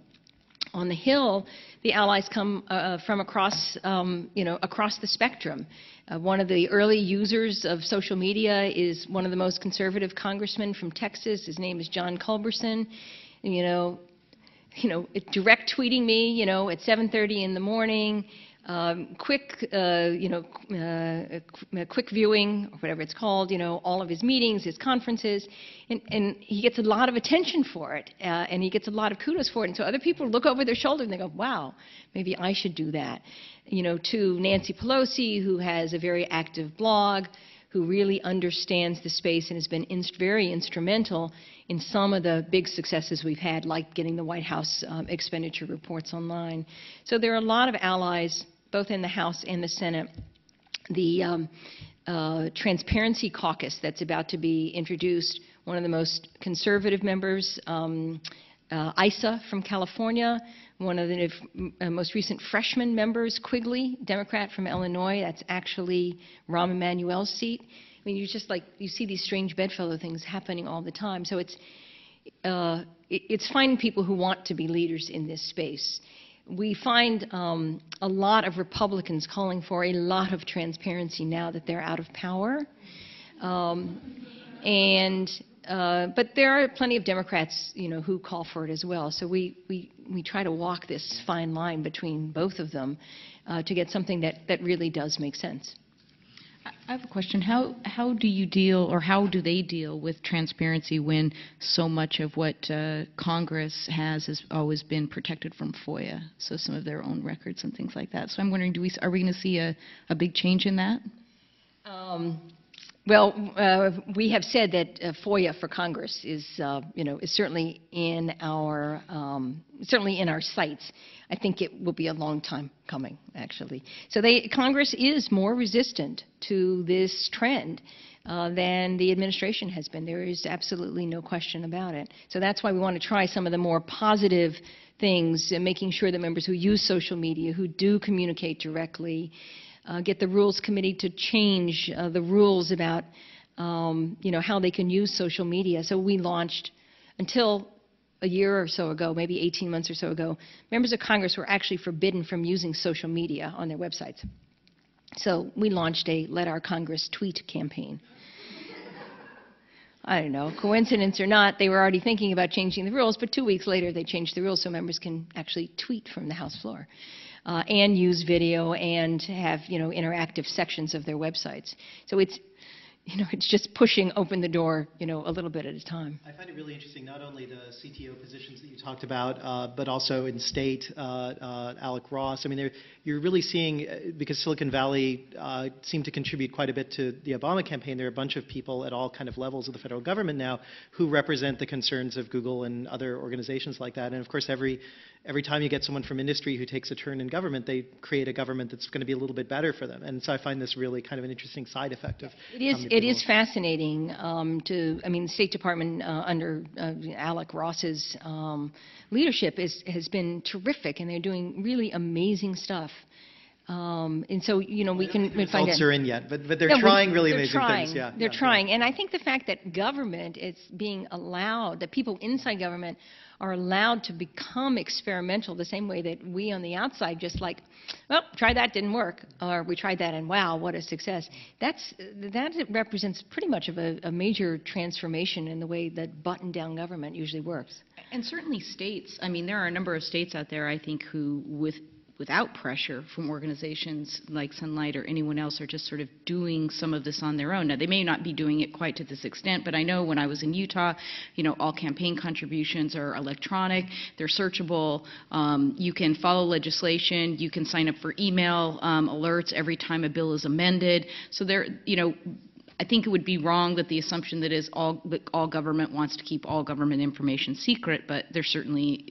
On the Hill, the allies come from across, across the spectrum. One of the early users of social media is one of the most conservative congressmen from Texas. His name is John Culberson. Direct tweeting me, at 7:30 in the morning, quick viewing, or whatever it's called, all of his meetings, his conferences, and he gets a lot of attention for it, and he gets a lot of kudos for it. And so other people look over their shoulder and they go, wow, maybe I should do that. To Nancy Pelosi, who has a very active blog, who really understands the space and has been very instrumental in some of the big successes we've had, like getting the White House expenditure reports online. So there are a lot of allies both in the House and the Senate, the Transparency Caucus that's about to be introduced. One of the most conservative members, Issa from California, one of the most recent freshman members, Quigley, Democrat from Illinois. That's actually Rahm Emanuel's seat. I mean, you see these strange bedfellow things happening all the time. So it's finding people who want to be leaders in this space. We find a lot of Republicans calling for a lot of transparency now that they're out of power. But there are plenty of Democrats, who call for it as well. So we try to walk this fine line between both of them to get something that really does make sense. I have a question. How do you deal, or how do they deal with transparency when so much of what Congress has always been protected from FOIA, so some of their own records and things like that? So I'm wondering, are we going to see a big change in that? Well, we have said that FOIA for Congress is certainly in our sights. I think it will be a long time coming, actually. So Congress is more resistant to this trend than the administration has been. There is absolutely no question about it. So that's why we want to try some of the more positive things, making sure that members who use social media, who do communicate directly, get the Rules Committee to change the rules about how they can use social media. So we launched, until a year or so ago, maybe 18 months or so ago, members of Congress were actually forbidden from using social media on their websites. So we launched a Let Our Congress Tweet campaign. I don't know, coincidence or not, they were already thinking about changing the rules, but 2 weeks later they changed the rules so members can actually tweet from the House floor. And use video and have, interactive sections of their websites. So it's just pushing open the door, a little bit at a time. I find it really interesting, not only the CTO positions that you talked about, but also in state, Alec Ross. I mean, you're really seeing, because Silicon Valley seemed to contribute quite a bit to the Obama campaign, there are a bunch of people at all kind of levels of the federal government now who represent the concerns of Google and other organizations like that. And of course, every time you get someone from industry who takes a turn in government, they create a government that's going to be a little bit better for them. And so I find this really kind of an interesting side effect of it is fascinating the State Department under Alec Ross's leadership has been terrific, and they're doing really amazing stuff. And so, we can find out. Results are in yet, but they're trying really amazing things. Yeah, they're trying. And I think the fact that government is being allowed, that people inside government are allowed to become experimental the same way that we on the outside just well, try that, didn't work, or we tried that and wow, what a success. That represents pretty much of a major transformation in the way that button-down government usually works. And certainly states, there are a number of states out there, I think, who without pressure from organizations like Sunlight or anyone else are just sort of doing some of this on their own. Now, they may not be doing it quite to this extent, but I know when I was in Utah, all campaign contributions are electronic, they're searchable, you can follow legislation, you can sign up for email alerts every time a bill is amended. So I think it would be wrong that the assumption that all government wants to keep all government information secret, but there's certainly,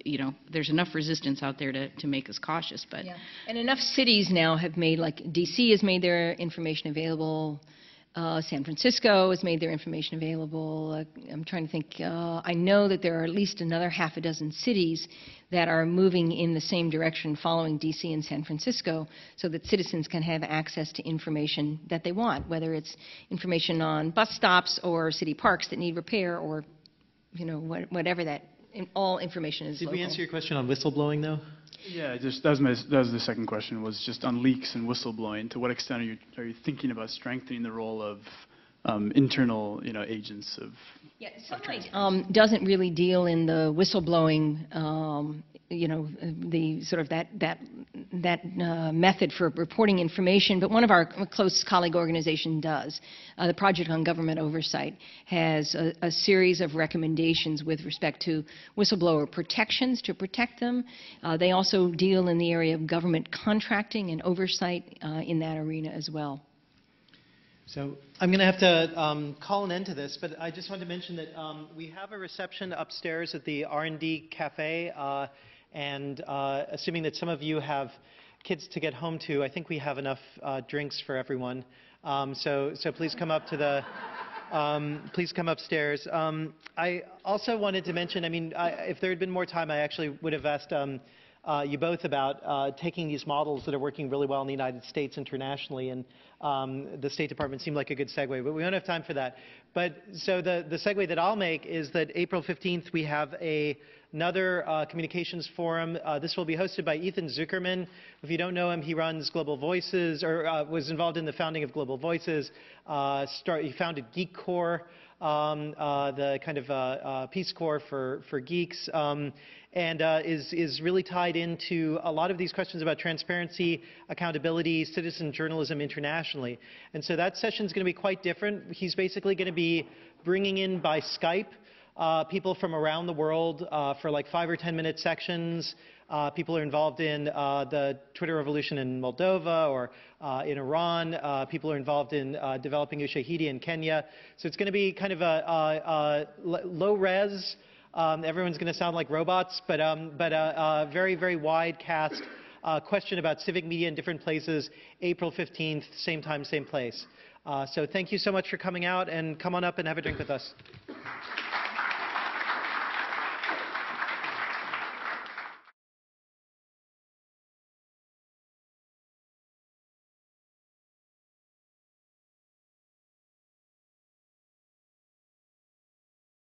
there's enough resistance out there to make us cautious. But yeah. And enough cities now have made, D.C. has made their information available. San Francisco has made their information available. I'm trying to think. I know that there are at least another half a dozen cities that are moving in the same direction following D.C. and San Francisco so that citizens can have access to information that they want, whether it's information on bus stops or city parks that need repair or, whatever all information is Did local. we answer your question on whistleblowing, though? Yeah, that was the second question, was just on leaks and whistleblowing. To what extent are you thinking about strengthening the role of internal, agents of? Yeah, Sunlight doesn't really deal in the whistleblowing, the sort of that method for reporting information, but one of our close colleague organization does. The Project on Government Oversight has a series of recommendations with respect to whistleblower protections to protect them. They also deal in the area of government contracting and oversight in that arena as well. So I'm going to have to call an end to this, but I just wanted to mention that we have a reception upstairs at the R&D Cafe, and assuming that some of you have kids to get home to. I think we have enough drinks for everyone. So please come up to the, please come upstairs. I also wanted to mention, I mean, if there had been more time, I actually would have asked you both about taking these models that are working really well in the United States internationally, and the State Department seemed like a good segue, but we don't have time for that. But so the segue that I'll make is that April 15th we have another communications forum. This will be hosted by Ethan Zuckerman. If you don't know him, he runs Global Voices, or was involved in the founding of Global Voices. He founded Geek Corps, the kind of Peace Corps for geeks, and is really tied into a lot of these questions about transparency, accountability, citizen journalism internationally. And so that session is going to be quite different. He's basically going to be bringing in by Skype people from around the world for like 5 or 10 minute sections. People are involved in the Twitter revolution in Moldova or in Iran. People are involved in developing Ushahidi in Kenya. So it's going to be kind of a low res. Everyone's going to sound like robots, but a very, very wide cast question about civic media in different places, April 15th, same time, same place. So thank you so much for coming out, and come on up and have a drink with us.